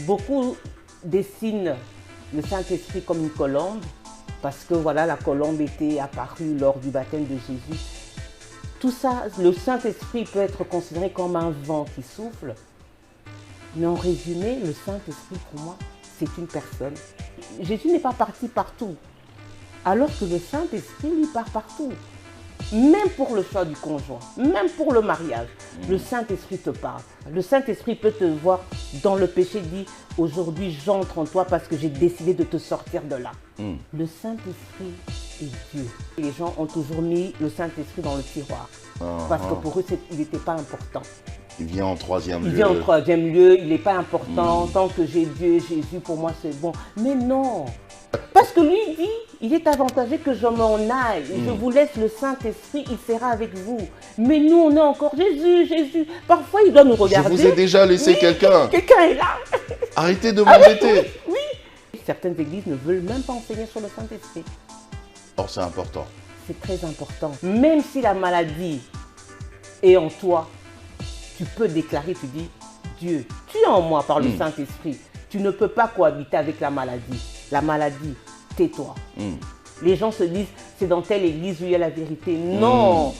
Beaucoup dessinent le Saint-Esprit comme une colombe, parce que voilà, la colombe était apparue lors du baptême de Jésus. Tout ça, le Saint-Esprit peut être considéré comme un vent qui souffle. Mais en résumé, le Saint-Esprit, pour moi, c'est une personne. Jésus n'est pas parti partout, alors que le Saint-Esprit, lui, part partout. Même pour le choix du conjoint, même pour le mariage, le Saint-Esprit te parle. Le Saint-Esprit peut te voir dans le péché, dit « Aujourd'hui, j'entre en toi parce que j'ai décidé de te sortir de là. Le Saint-Esprit est Dieu. Et les gens ont toujours mis le Saint-Esprit dans le tiroir, parce que pour eux, il n'était pas important. Il vient en troisième lieu. Il vient en troisième lieu, il n'est pas important. Tant que j'ai Dieu et Jésus, pour moi, c'est bon. Mais non. Parce que lui dit, il est avantageux que je m'en aille. Je vous laisse le Saint-Esprit, il sera avec vous. Mais nous, on est encore Jésus, Jésus. Parfois, il doit nous regarder. Je vous ai déjà laissé quelqu'un. Quelqu'un est là. Arrêtez de m'embêter. Oui. Certaines églises ne veulent même pas enseigner sur le Saint-Esprit. Or, c'est important. C'est très important. Même si la maladie est en toi, tu peux déclarer, tu dis, Dieu, tu es en moi par le Saint-Esprit. Tu ne peux pas cohabiter avec la maladie. La maladie, tais-toi. Les gens se disent, c'est dans telle église où il y a la vérité. Non.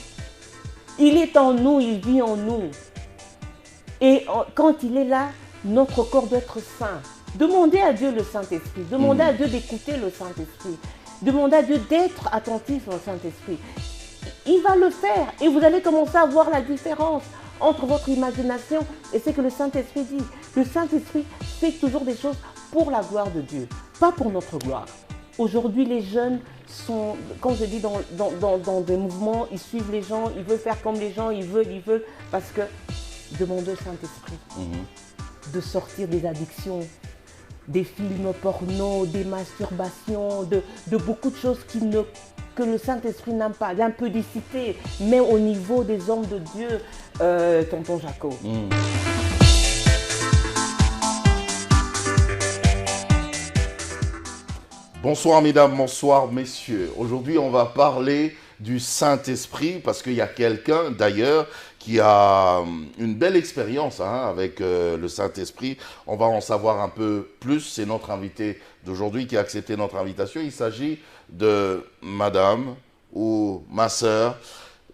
Il est en nous, il vit en nous. Et quand il est là, notre corps doit être saint. Demandez à Dieu le Saint-Esprit. Demandez à Dieu d'écouter le Saint-Esprit. Demandez à Dieu d'être attentif au Saint-Esprit. Il va le faire. Et vous allez commencer à voir la différence entre votre imagination et ce que le Saint-Esprit dit. Le Saint-Esprit fait toujours des choses pour la gloire de Dieu, pas pour notre gloire. Aujourd'hui, les jeunes sont, comme je dis, dans des mouvements, ils suivent les gens, ils veulent faire comme les gens, ils veulent, parce que demandez au Saint-Esprit de sortir des addictions, des films porno, des masturbations, de beaucoup de choses que le Saint-Esprit n'aime pas, l'impudicité, mais au niveau des hommes de Dieu, tonton Jaco. Bonsoir mesdames, bonsoir messieurs. Aujourd'hui, on va parler du Saint-Esprit parce qu'il y a quelqu'un d'ailleurs qui a une belle expérience avec le Saint-Esprit. On va en savoir un peu plus. C'est notre invité d'aujourd'hui qui a accepté notre invitation. Il s'agit de madame ou ma sœur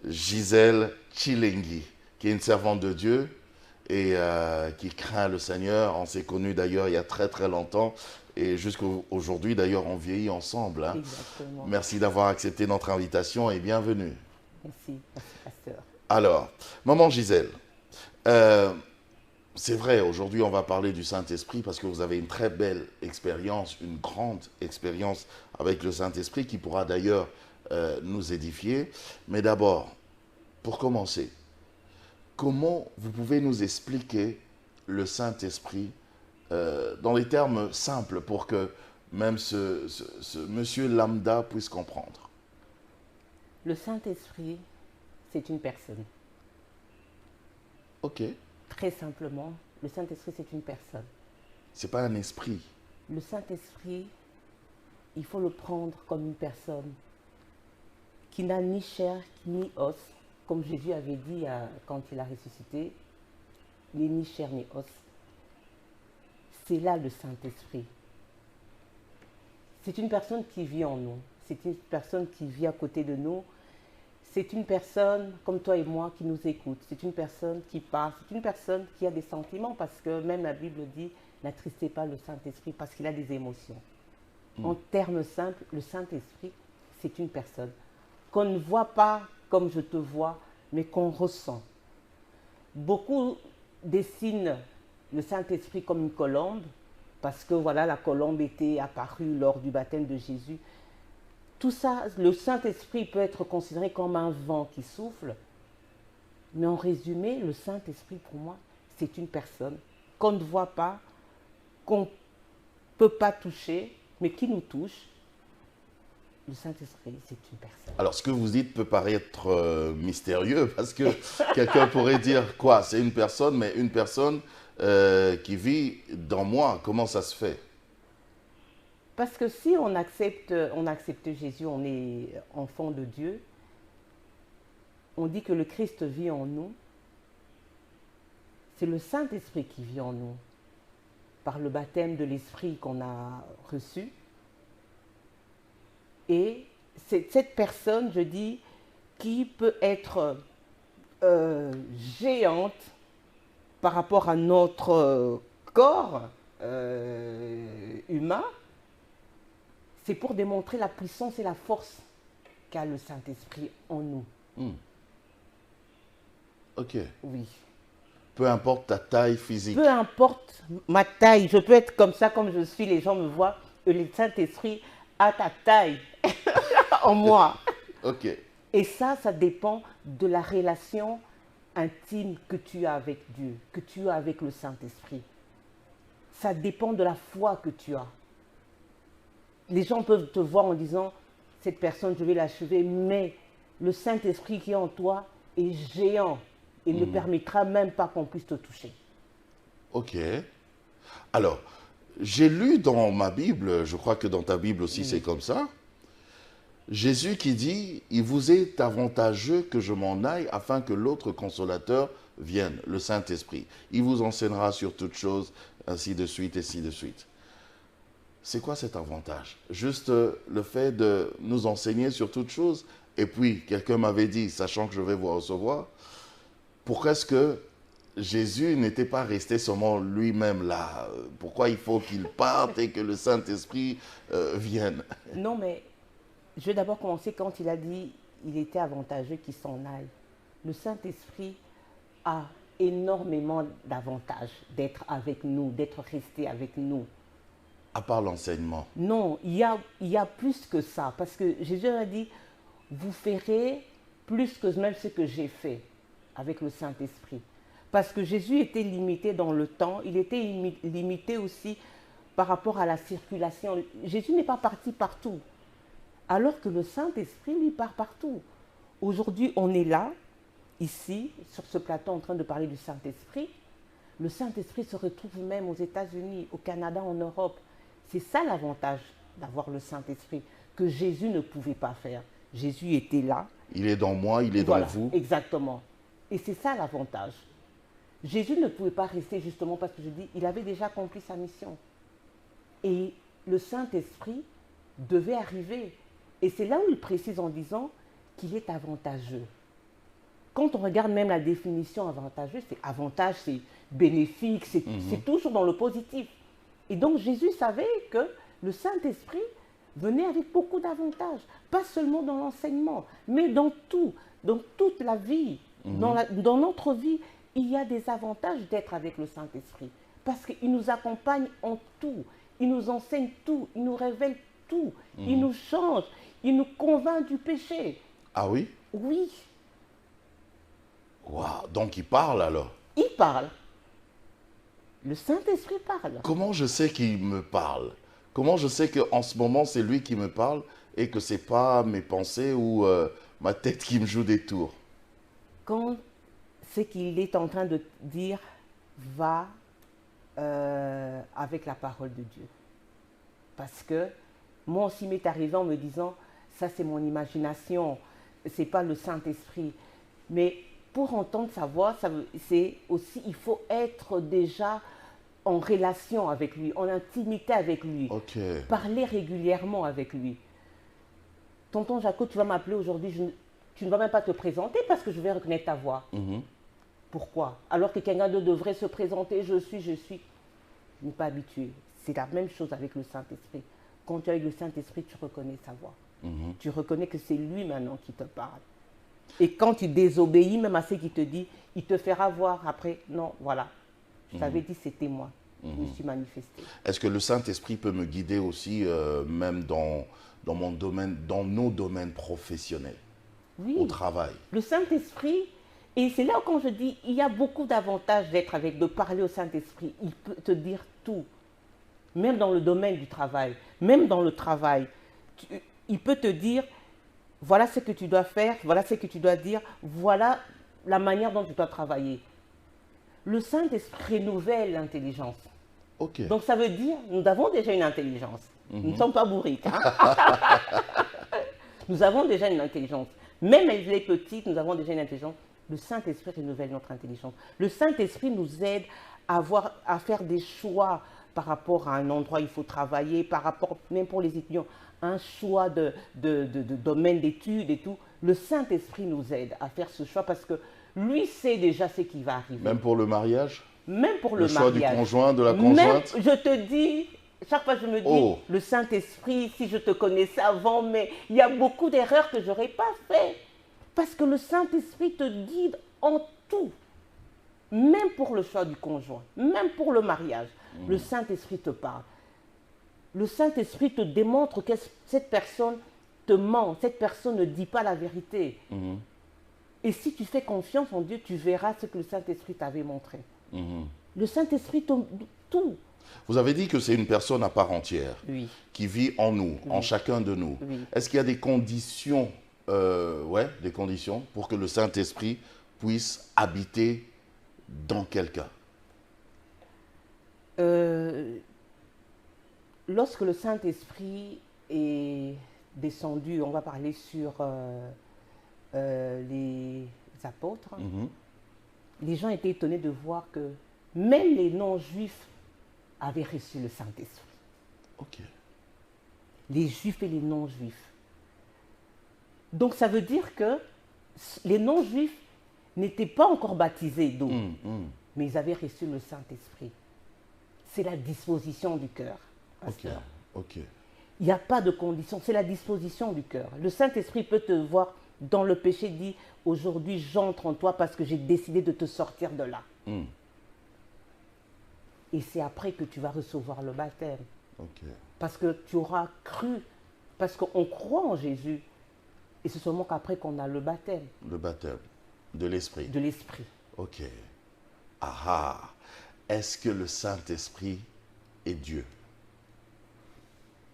Gisèle Tshilengui, qui est une servante de Dieu et qui craint le Seigneur. On s'est connus d'ailleurs il y a très très longtemps. Et jusqu'aujourd'hui, d'ailleurs, on vieillit ensemble. Exactement. Merci d'avoir accepté notre invitation et bienvenue. Merci, pasteur. Alors, maman Gisèle, c'est vrai, aujourd'hui, on va parler du Saint-Esprit parce que vous avez une très belle expérience, une grande expérience avec le Saint-Esprit qui pourra d'ailleurs nous édifier. Mais d'abord, pour commencer, comment vous pouvez nous expliquer le Saint-Esprit dans les termes simples pour que même ce monsieur lambda puisse comprendre? Le Saint-Esprit, c'est une personne. Ok. Très simplement, le Saint-Esprit, c'est une personne. C'est pas un esprit. Le Saint-Esprit, il faut le prendre comme une personne qui n'a ni chair ni os, comme Jésus avait dit quand il a ressuscité, il n'est ni chair ni os. C'est là le Saint-Esprit. C'est une personne qui vit en nous. C'est une personne qui vit à côté de nous. C'est une personne comme toi et moi qui nous écoute. C'est une personne qui parle. C'est une personne qui a des sentiments parce que même la Bible dit « N'attristez pas le Saint-Esprit parce qu'il a des émotions ». En termes simples, le Saint-Esprit, c'est une personne qu'on ne voit pas comme je te vois, mais qu'on ressent. Beaucoup dessinent le Saint-Esprit comme une colombe, parce que voilà, la colombe était apparue lors du baptême de Jésus. Tout ça, le Saint-Esprit peut être considéré comme un vent qui souffle. Mais en résumé, le Saint-Esprit, pour moi, c'est une personne qu'on ne voit pas, qu'on ne peut pas toucher, mais qui nous touche. Le Saint-Esprit, c'est une personne. Alors, ce que vous dites peut paraître mystérieux, parce que quelqu'un pourrait dire quoi? C'est une personne, mais une personne qui vit dans moi. Comment ça se fait? Parce que si on accepte Jésus, on est enfant de Dieu, on dit que le Christ vit en nous. C'est le Saint-Esprit qui vit en nous. par le baptême de l'Esprit qu'on a reçu. Et c'est cette personne, je dis, qui peut être géante par rapport à notre corps humain, c'est pour démontrer la puissance et la force qu'a le Saint-Esprit en nous. Ok. Oui. Peu importe ta taille physique. Peu importe ma taille, je peux être comme ça, comme je suis, les gens me voient, et le Saint-Esprit a ta taille en moi. Ok. Et ça dépend de la relation intime que tu as avec Dieu, que tu as avec le Saint-Esprit. Ça dépend de la foi que tu as. Les gens peuvent te voir en disant, cette personne, je vais l'achever, mais le Saint-Esprit qui est en toi est géant. Il ne permettra même pas qu'on puisse te toucher. Ok. Alors, j'ai lu dans ma Bible, je crois que dans ta Bible aussi c'est comme ça, Jésus qui dit, il vous est avantageux que je m'en aille afin que l'autre consolateur vienne, le Saint-Esprit. Il vous enseignera sur toutes choses, ainsi de suite, ainsi de suite. C'est quoi cet avantage? Juste le fait de nous enseigner sur toutes choses. Et puis, quelqu'un m'avait dit, sachant que je vais vous recevoir, pourquoi est-ce que Jésus n'était pas resté seulement lui-même là? Pourquoi il faut qu'il parte et que le Saint-Esprit vienne? Non, mais je vais d'abord commencer quand il a dit il était avantageux qu'il s'en aille. Le Saint-Esprit a énormément d'avantages d'être avec nous, d'être resté avec nous. À part l'enseignement. Non, il y a plus que ça. Parce que Jésus a dit, vous ferez plus que même ce que j'ai fait avec le Saint-Esprit. Parce que Jésus était limité dans le temps, il était limité aussi par rapport à la circulation. Jésus n'est pas parti partout. Alors que le Saint-Esprit, lui, part partout. Aujourd'hui, on est là, ici, sur ce plateau, en train de parler du Saint-Esprit. Le Saint-Esprit se retrouve même aux États-Unis, au Canada, en Europe. C'est ça l'avantage d'avoir le Saint-Esprit, que Jésus ne pouvait pas faire. Jésus était là. Il est dans moi, il est Voilà, dans vous. Exactement. Et c'est ça l'avantage. Jésus ne pouvait pas rester justement parce que je dis, il avait déjà accompli sa mission. Et le Saint-Esprit devait arriver. Et c'est là où il précise en disant qu'il est avantageux. Quand on regarde même la définition avantageux, c'est avantage, c'est bénéfique, c'est toujours dans le positif. Et donc Jésus savait que le Saint-Esprit venait avec beaucoup d'avantages, pas seulement dans l'enseignement, mais dans tout, dans toute la vie, dans notre vie, il y a des avantages d'être avec le Saint-Esprit, parce qu'il nous accompagne en tout, il nous enseigne tout, il nous révèle tout, il nous change, il nous convainc du péché. Ah oui? Oui. Waouh, donc il parle alors? Il parle. Le Saint-Esprit parle. Comment je sais qu'il me parle? Comment je sais qu'en ce moment, c'est lui qui me parle et que ce n'est pas mes pensées ou ma tête qui me joue des tours? Quand c'est qu'il est en train de dire, va avec la parole de Dieu. Parce que moi aussi m'est arrivé en me disant, ça c'est mon imagination, c'est pas le Saint-Esprit. Mais pour entendre sa voix, c'est aussi, il faut être déjà en relation avec lui, en intimité avec lui. Okay. Parler régulièrement avec lui. Tonton Jaco, tu vas m'appeler aujourd'hui, tu ne vas même pas te présenter parce que je vais reconnaître ta voix. Pourquoi? Alors que quelqu'un d'autre devrait se présenter, je suis. Je n'ai pas habitué. C'est la même chose avec le Saint-Esprit. Quand tu es avec le Saint-Esprit, tu reconnais sa voix. Tu reconnais que c'est lui maintenant qui te parle. Et quand tu désobéis même à ce qu'il te dit, il te fera voir après, non, voilà, je t'avais dit c'était moi, je me suis manifesté. Est-ce que le Saint-Esprit peut me guider aussi, même dans mon domaine, dans nos domaines professionnels, au travail? Le Saint-Esprit, et c'est là quand je dis, il y a beaucoup d'avantages de parler au Saint-Esprit. Il peut te dire tout, même dans le domaine du travail, même dans le travail. Il peut te dire, voilà ce que tu dois faire, voilà ce que tu dois dire, voilà la manière dont tu dois travailler. Le Saint-Esprit renouvelle l'intelligence. Okay. Donc ça veut dire, nous avons déjà une intelligence. Nous ne sommes pas bourriques. Hein? Nous avons déjà une intelligence. Même elle est petite, nous avons déjà une intelligence. Le Saint-Esprit renouvelle notre intelligence. Le Saint-Esprit nous aide à faire des choix par rapport à un endroit où il faut travailler, par rapport, même pour les étudiants, un choix de domaine d'études et tout. Le Saint-Esprit nous aide à faire ce choix parce que lui sait déjà ce qui va arriver. Même pour le mariage? Même pour Le le choix mariage. du conjoint, de la Même, conjointe? je te dis, chaque fois je me dis, Oh. le Saint-Esprit, si je te connaissais avant, mais il y a beaucoup d'erreurs que je n'aurais pas fait. Parce que le Saint-Esprit te guide en tout. Même pour le choix du conjoint, même pour le mariage, le Saint-Esprit te parle. Le Saint-Esprit te démontre que cette personne te ment, cette personne ne dit pas la vérité. Et si tu fais confiance en Dieu, tu verras ce que le Saint-Esprit t'avait montré. Le Saint-Esprit te tout. Vous avez dit que c'est une personne à part entière, Oui. qui vit en nous, en chacun de nous. Oui. Est-ce qu'il y a des conditions, des conditions pour que le Saint-Esprit puisse habiter dans quelqu'un? Lorsque le Saint-Esprit est descendu, on va parler sur les apôtres, les gens étaient étonnés de voir que même les non-juifs avaient reçu le Saint-Esprit. Ok. Les juifs et les non-juifs. Donc ça veut dire que les non-juifs n'étaient pas encore baptisés d'eau, mais ils avaient reçu le Saint-Esprit. C'est la disposition du cœur, pasteur. Ok. Il n'y a pas de condition, c'est la disposition du cœur. Le Saint-Esprit peut te voir dans le péché, dit aujourd'hui j'entre en toi parce que j'ai décidé de te sortir de là. Et c'est après que tu vas recevoir le baptême. Ok. Parce que tu auras cru, parce qu'on croit en Jésus. Et c'est seulement qu'après qu'on a le baptême. Le baptême de l'Esprit. De l'Esprit. Ok. Ah. Est-ce que le Saint-Esprit est Dieu?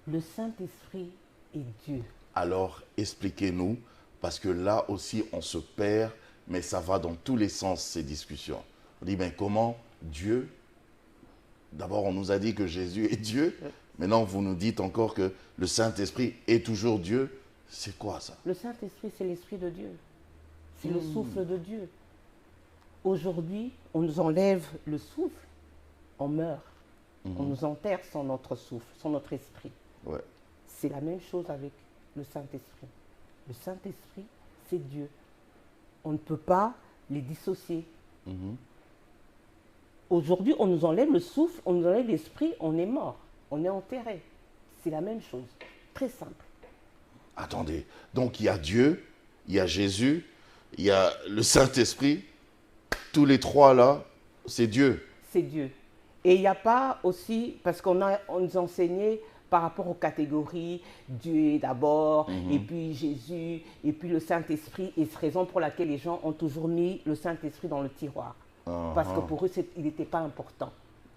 Le Saint-Esprit est Dieu. Alors, expliquez-nous, parce que là aussi, on se perd, mais ça va dans tous les sens, ces discussions. On dit, mais comment Dieu? D'abord, on nous a dit que Jésus est Dieu. Maintenant, vous nous dites encore que le Saint-Esprit est toujours Dieu. C'est quoi ça? Le Saint-Esprit, c'est l'Esprit de Dieu. C'est le souffle de Dieu. Aujourd'hui, on nous enlève le souffle, on meurt. On nous enterre sans notre souffle, sans notre esprit. Ouais. C'est la même chose avec le Saint-Esprit. Le Saint-Esprit, c'est Dieu. On ne peut pas les dissocier. Aujourd'hui, on nous enlève le souffle, on nous enlève l'esprit, on est mort. On est enterré. C'est la même chose. Très simple. Attendez, donc il y a Dieu, il y a Jésus, il y a le Saint-Esprit. Tous les trois là, c'est Dieu. C'est Dieu. Et il n'y a pas aussi, parce on nous enseignait par rapport aux catégories, Dieu d'abord, et puis Jésus, et puis le Saint-Esprit. Et c'est la raison pour laquelle les gens ont toujours mis le Saint-Esprit dans le tiroir. Parce que pour eux, il n'était pas important.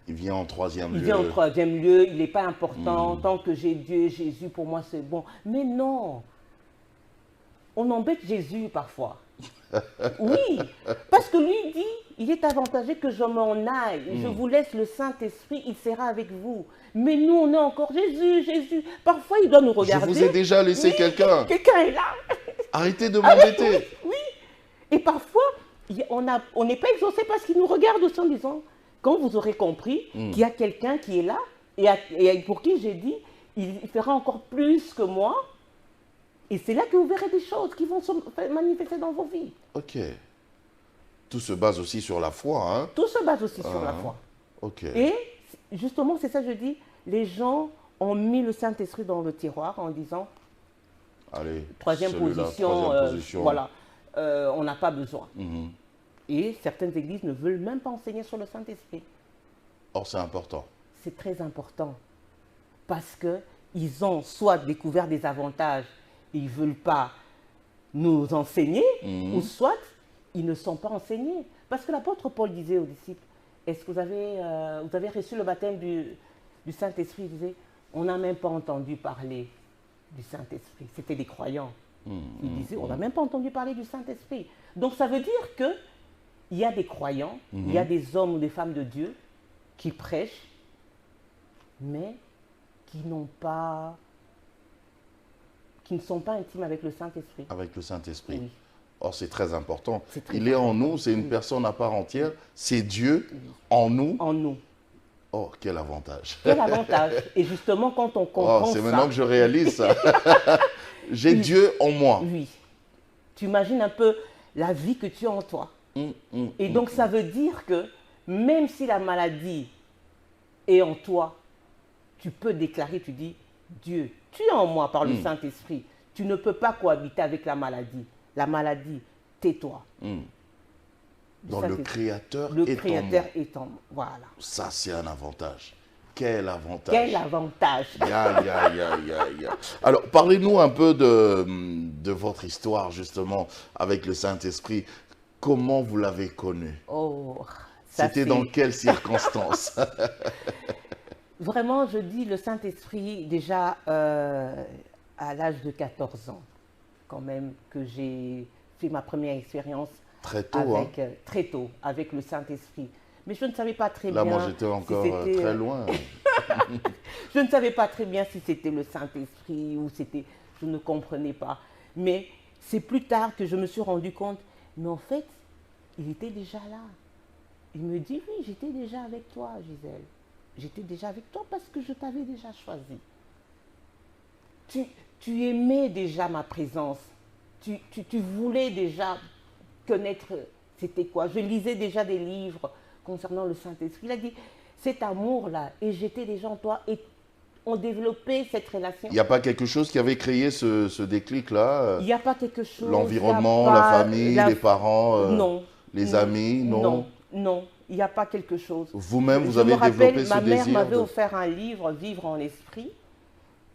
Il vient en troisième lieu. Il vient en troisième lieu, il n'est pas important. Tant que j'ai Dieu et Jésus, pour moi, c'est bon. Mais non. On embête Jésus parfois. Oui, parce que lui dit, il est avantagé que je m'en aille. Je vous laisse le Saint-Esprit, il sera avec vous. Mais nous, on est encore Jésus, Jésus. Parfois, il doit nous regarder. Je vous ai déjà laissé quelqu'un. Quelqu'un est là. Arrêtez de m'embêter. Oui. Et parfois, on n'est pas exaucé parce qu'il nous regarde aussi en disant, quand vous aurez compris qu'il y a quelqu'un qui est là, et pour qui j'ai dit, il fera encore plus que moi. Et c'est là que vous verrez des choses qui vont se manifester dans vos vies. Ok. Tout se base aussi sur la foi, hein? Tout se base aussi sur la foi. Ok. Et justement, c'est ça que je dis, les gens ont mis le Saint-Esprit dans le tiroir en disant, allez, troisième position, voilà, on n'a pas besoin. Et certaines églises ne veulent même pas enseigner sur le Saint-Esprit. Or, c'est important. C'est très important. Parce qu'ils ont soit découvert des avantages, ils ne veulent pas nous enseigner, ou soit ils ne sont pas enseignés. Parce que l'apôtre Paul disait aux disciples, est-ce que vous avez reçu le baptême du Saint-Esprit? Il disait, on n'a même pas entendu parler du Saint-Esprit. C'était des croyants. Il disait, on n'a même pas entendu parler du Saint-Esprit. Donc ça veut dire qu'il y a des croyants, il y a des hommes ou des femmes de Dieu qui prêchent, mais qui ne sont pas intimes avec le Saint-Esprit. Avec le Saint-Esprit. Oui. Or, c'est très important. C'est très Il est en nous, c'est une personne à part entière. C'est Dieu en nous. En nous. Oh, quel avantage. Quel avantage. Et justement, quand on comprend Oh, c'est ça... maintenant que je réalise ça. J'ai Oui. Dieu en moi. Oui. Tu imagines un peu la vie que tu as en toi. Et donc, ça veut dire que même si la maladie est en toi, tu peux déclarer, tu dis, Dieu, tu es en moi par le Saint-Esprit. Tu ne peux pas cohabiter avec la maladie. La maladie, tais-toi. Donc le Créateur Le est Créateur en moi. est en moi. Voilà. Ça, c'est un avantage. Quel avantage. Quel avantage. Ya, ya, ya, ya, ya. Alors, parlez-nous un peu de votre histoire, justement, avec le Saint-Esprit. Comment vous l'avez connu? Oh, ça C'était c'est... dans quelles circonstances? Vraiment, je dis le Saint-Esprit déjà à l'âge de 14 ans, quand même, que j'ai fait ma première expérience Très tôt, avec, hein? très tôt, avec le Saint-Esprit. Mais je ne savais pas très Là, bien moi, j'étais encore si c'était, très loin. je ne savais pas très bien si c'était le Saint-Esprit ou c'était... Je ne comprenais pas. Mais c'est plus tard que je me suis rendu compte, mais en fait, il était déjà là. Il me dit, oui, j'étais déjà avec toi, Gisèle. J'étais déjà avec toi parce que je t'avais déjà choisi. Tu aimais déjà ma présence. Tu voulais déjà connaître c'était quoi. Je lisais déjà des livres concernant le Saint-Esprit. Il a dit, cet amour-là, et j'étais déjà en toi, et on développait cette relation. Il n'y a pas quelque chose qui avait créé ce déclic-là? Il n'y a pas quelque chose... L'environnement, la famille, les parents, non, les non, amis, non? Non, non, il n'y a pas quelque chose. Vous-même, vous Je avez me rappelle, développé ce ma mère désir m'avait de... offert un livre, Vivre en esprit,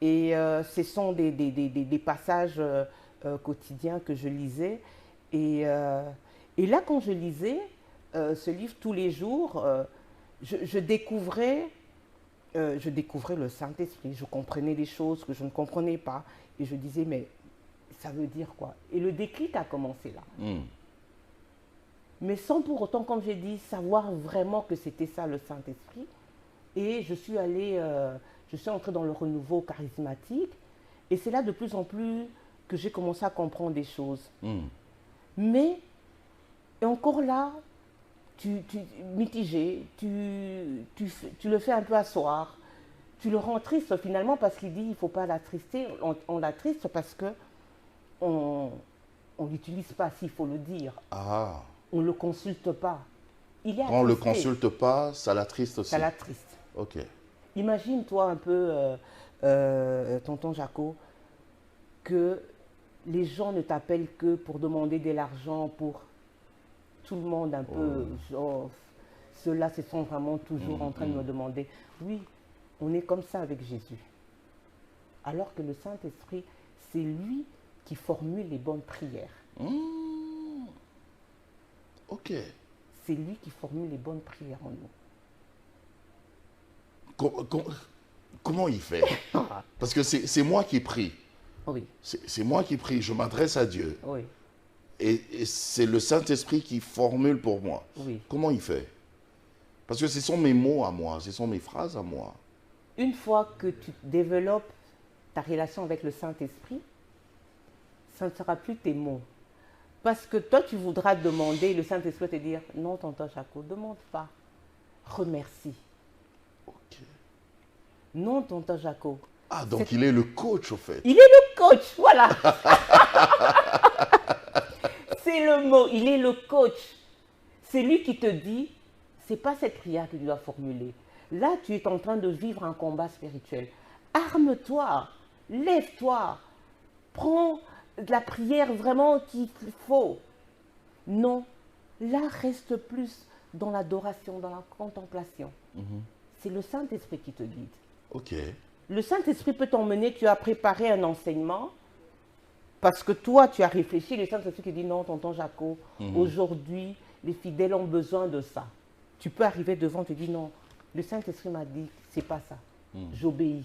et ce sont des passages quotidiens que je lisais. Et là, quand je lisais ce livre tous les jours, je découvrais le Saint-Esprit. Je comprenais des choses que je ne comprenais pas. Et je disais, mais ça veut dire quoi? Et le déclic a commencé là. Mais sans pour autant, comme j'ai dit, savoir vraiment que c'était ça le Saint-Esprit. Et je suis entrée dans le renouveau charismatique. Et c'est là de plus en plus que j'ai commencé à comprendre des choses. Mais, et encore là, mitigé, tu le fais un peu asseoir. Tu le rends triste finalement parce qu'il dit il ne faut pas l'attrister. On l'attriste parce qu'on ne l'utilise pas, s'il faut le dire. Ah. On ne le consulte pas. Il est Quand on ne le attristé. consulte pas, ça l'attriste aussi. Ça l'attriste. Ok. Imagine-toi un peu, tonton Jaco, que les gens ne t'appellent que pour demander de l'argent pour tout le monde un peu. Genre, ceux-là se sont vraiment toujours en train de me demander. Oui, on est comme ça avec Jésus. Alors que le Saint-Esprit, c'est lui qui formule les bonnes prières. Ok. C'est lui qui formule les bonnes prières en nous. Comment il fait? Parce que c'est moi qui prie. Oui. C'est moi qui prie, je m'adresse à Dieu. Oui. Et c'est le Saint-Esprit qui formule pour moi. Oui. Comment il fait? Parce que ce sont mes mots à moi, ce sont mes phrases à moi. Une fois que tu développes ta relation avec le Saint-Esprit, ça ne sera plus tes mots. Parce que toi, tu voudras demander, le Saint-Esprit va te dire, non, tonton Jaco, ne demande pas. Remercie. Ok. Non, tonton Jaco. Ah, donc il est le coach, au fait. Il est le coach, voilà. C'est le mot, il est le coach. C'est lui qui te dit, c'est pas cette prière que tu dois formuler. Là, tu es en train de vivre un combat spirituel. Arme-toi, lève-toi, prends de la prière vraiment qu'il faut. Non, là, reste plus dans l'adoration, dans la contemplation. C'est le Saint-Esprit qui te guide. Ok. Le Saint-Esprit peut t'emmener, tu as préparé un enseignement, parce que toi, tu as réfléchi, le Saint-Esprit qui dit non, tonton Jaco, aujourd'hui, les fidèles ont besoin de ça. Tu peux arriver devant, tu dis non, le Saint-Esprit m'a dit, c'est pas ça, j'obéis.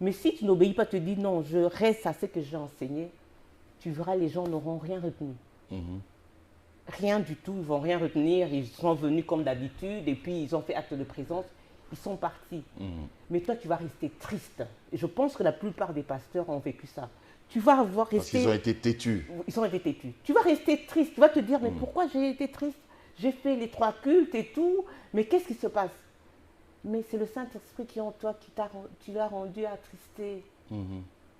Mais si tu n'obéis pas, tu dis non, je reste à ce que j'ai enseigné, tu verras, les gens n'auront rien retenu. Rien du tout, ils ne vont rien retenir, ils sont venus comme d'habitude, et puis ils ont fait acte de présence, ils sont partis. Mais toi, tu vas rester triste. Et je pense que la plupart des pasteurs ont vécu ça. Tu vas avoir resté... Parce qu'ils ont été têtus. Ils ont été têtus. Tu vas rester triste. Tu vas te dire, mais pourquoi j'ai été triste? J'ai fait les 3 cultes et tout, mais qu'est-ce qui se passe? Mais c'est le Saint-Esprit qui est en toi, tu l'as rendu attristé.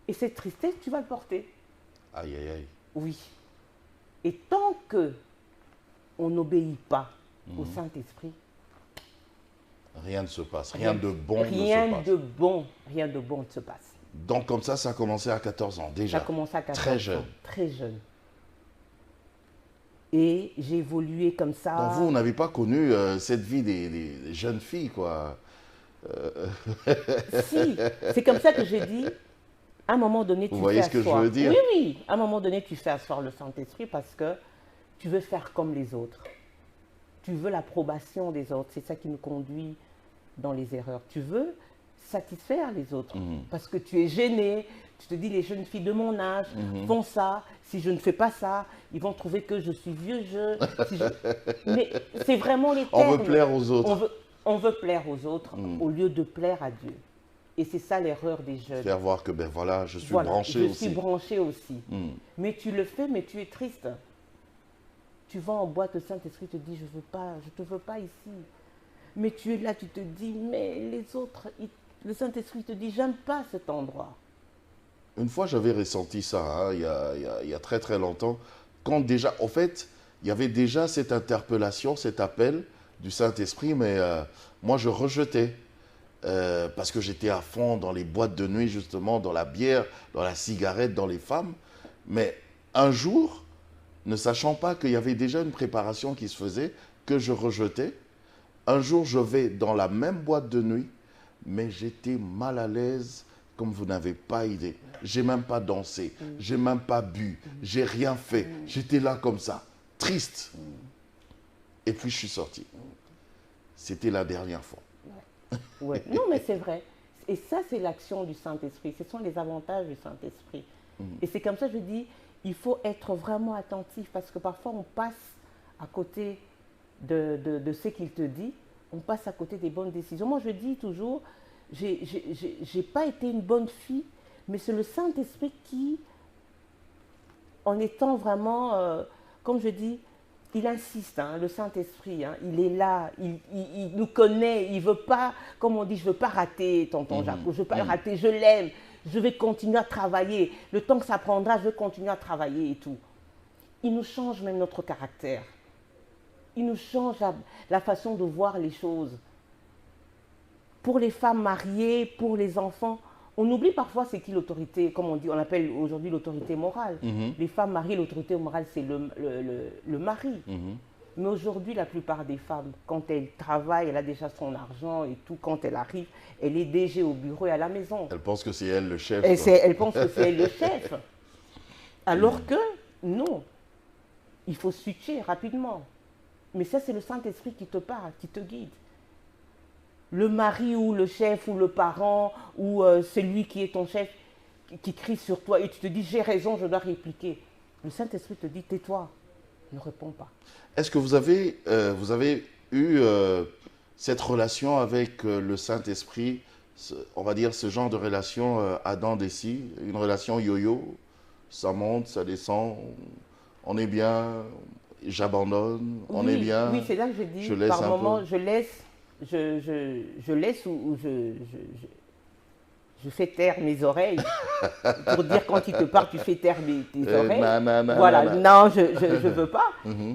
Et cette tristesse, tu vas le porter. Aïe, aïe, aïe. Oui. Et tant que on n'obéit pas au Saint-Esprit, rien ne se passe, rien de bon ne se passe. Rien de bon ne se passe. Donc comme ça a commencé à 14 ans déjà. Ça a commencé à 14 très ans. jeune. Très jeune. Et j'ai évolué comme ça. Donc vous n'avez pas connu cette vie des jeunes filles, quoi. Si, c'est comme ça que j'ai dit, à un moment donné, tu Vous voyez ce que je veux dire? Oui, oui, à un moment donné, tu fais asseoir le Saint-Esprit parce que tu veux faire comme les autres. Tu veux l'approbation des autres. C'est ça qui nous conduit dans les erreurs. Tu veux satisfaire les autres parce que tu es gêné. Tu te dis, les jeunes filles de mon âge font ça. Si je ne fais pas ça, ils vont trouver que je suis vieux jeu. Mais c'est vraiment les termes. On veut plaire aux autres. On veut plaire aux autres au lieu de plaire à Dieu. Et c'est ça l'erreur des jeunes. Faire voir que, ben voilà, je suis branché aussi. Je suis branché aussi. Mais tu le fais, mais tu es triste. Tu vas en boîte, le Saint-Esprit te dit, je ne te veux pas ici. Mais tu es là, tu te dis, mais les autres, le Saint-Esprit te dit, j'aime pas cet endroit. Une fois, j'avais ressenti ça, hein, il y a très très longtemps, quand déjà, en fait, il y avait déjà cette interpellation, cet appel du Saint-Esprit, mais moi je rejetais, parce que j'étais à fond dans les boîtes de nuit, justement, dans la bière, dans la cigarette, dans les femmes. Mais un jour, ne sachant pas qu'il y avait déjà une préparation qui se faisait, que je rejetais, un jour je vais dans la même boîte de nuit, mais j'étais mal à l'aise comme vous n'avez pas idée. J'ai même pas dansé, j'ai même pas bu, j'ai rien fait. J'étais là comme ça, triste. Et puis je suis sorti. C'était la dernière fois. Ouais. Non, mais c'est vrai. Et ça, c'est l'action du Saint-Esprit. Ce sont les avantages du Saint-Esprit. Et c'est comme ça que je dis, il faut être vraiment attentif parce que parfois on passe à côté de ce qu'il te dit, on passe à côté des bonnes décisions. Moi, je dis toujours, j'ai pas été une bonne fille, mais c'est le Saint-Esprit qui, en étant vraiment, comme je dis, il insiste, hein, le Saint-Esprit, hein, il est là, il nous connaît, il ne veut pas, comme on dit, je ne veux pas rater tonton Jacques, je ne veux pas le rater, je l'aime, je vais continuer à travailler, le temps que ça prendra, je vais continuer à travailler et tout. Il nous change même notre caractère, il nous change la façon de voir les choses. Pour les femmes mariées, pour les enfants, on oublie parfois c'est qui l'autorité, comme on dit, on appelle aujourd'hui l'autorité morale. Les femmes mariées, l'autorité morale, c'est le mari. Mais aujourd'hui, la plupart des femmes, quand elles travaillent, elle a déjà son argent et tout, quand elle arrive, elle est DG au bureau et à la maison. Elle pense que c'est elle le chef. Elle pense que c'est elle le chef. Alors que, non, il faut switcher rapidement. Mais ça, c'est le Saint-Esprit qui te parle, qui te guide. Le mari ou le chef ou le parent ou celui qui est ton chef qui crie sur toi et tu te dis j'ai raison, je dois répliquer. Le Saint-Esprit te dit tais-toi, ne réponds pas. Est-ce que vous avez eu cette relation avec le Saint-Esprit, on va dire ce genre de relation Adam Dessy, une relation yo-yo, ça monte, ça descend, on est bien, j'abandonne, on est bien. Oui, c'est là que je dis, je laisse par moment, peu. je laisse ou je fais taire mes oreilles. Pour dire quand il te parle, tu fais taire tes oreilles. Voilà, non, je ne veux pas.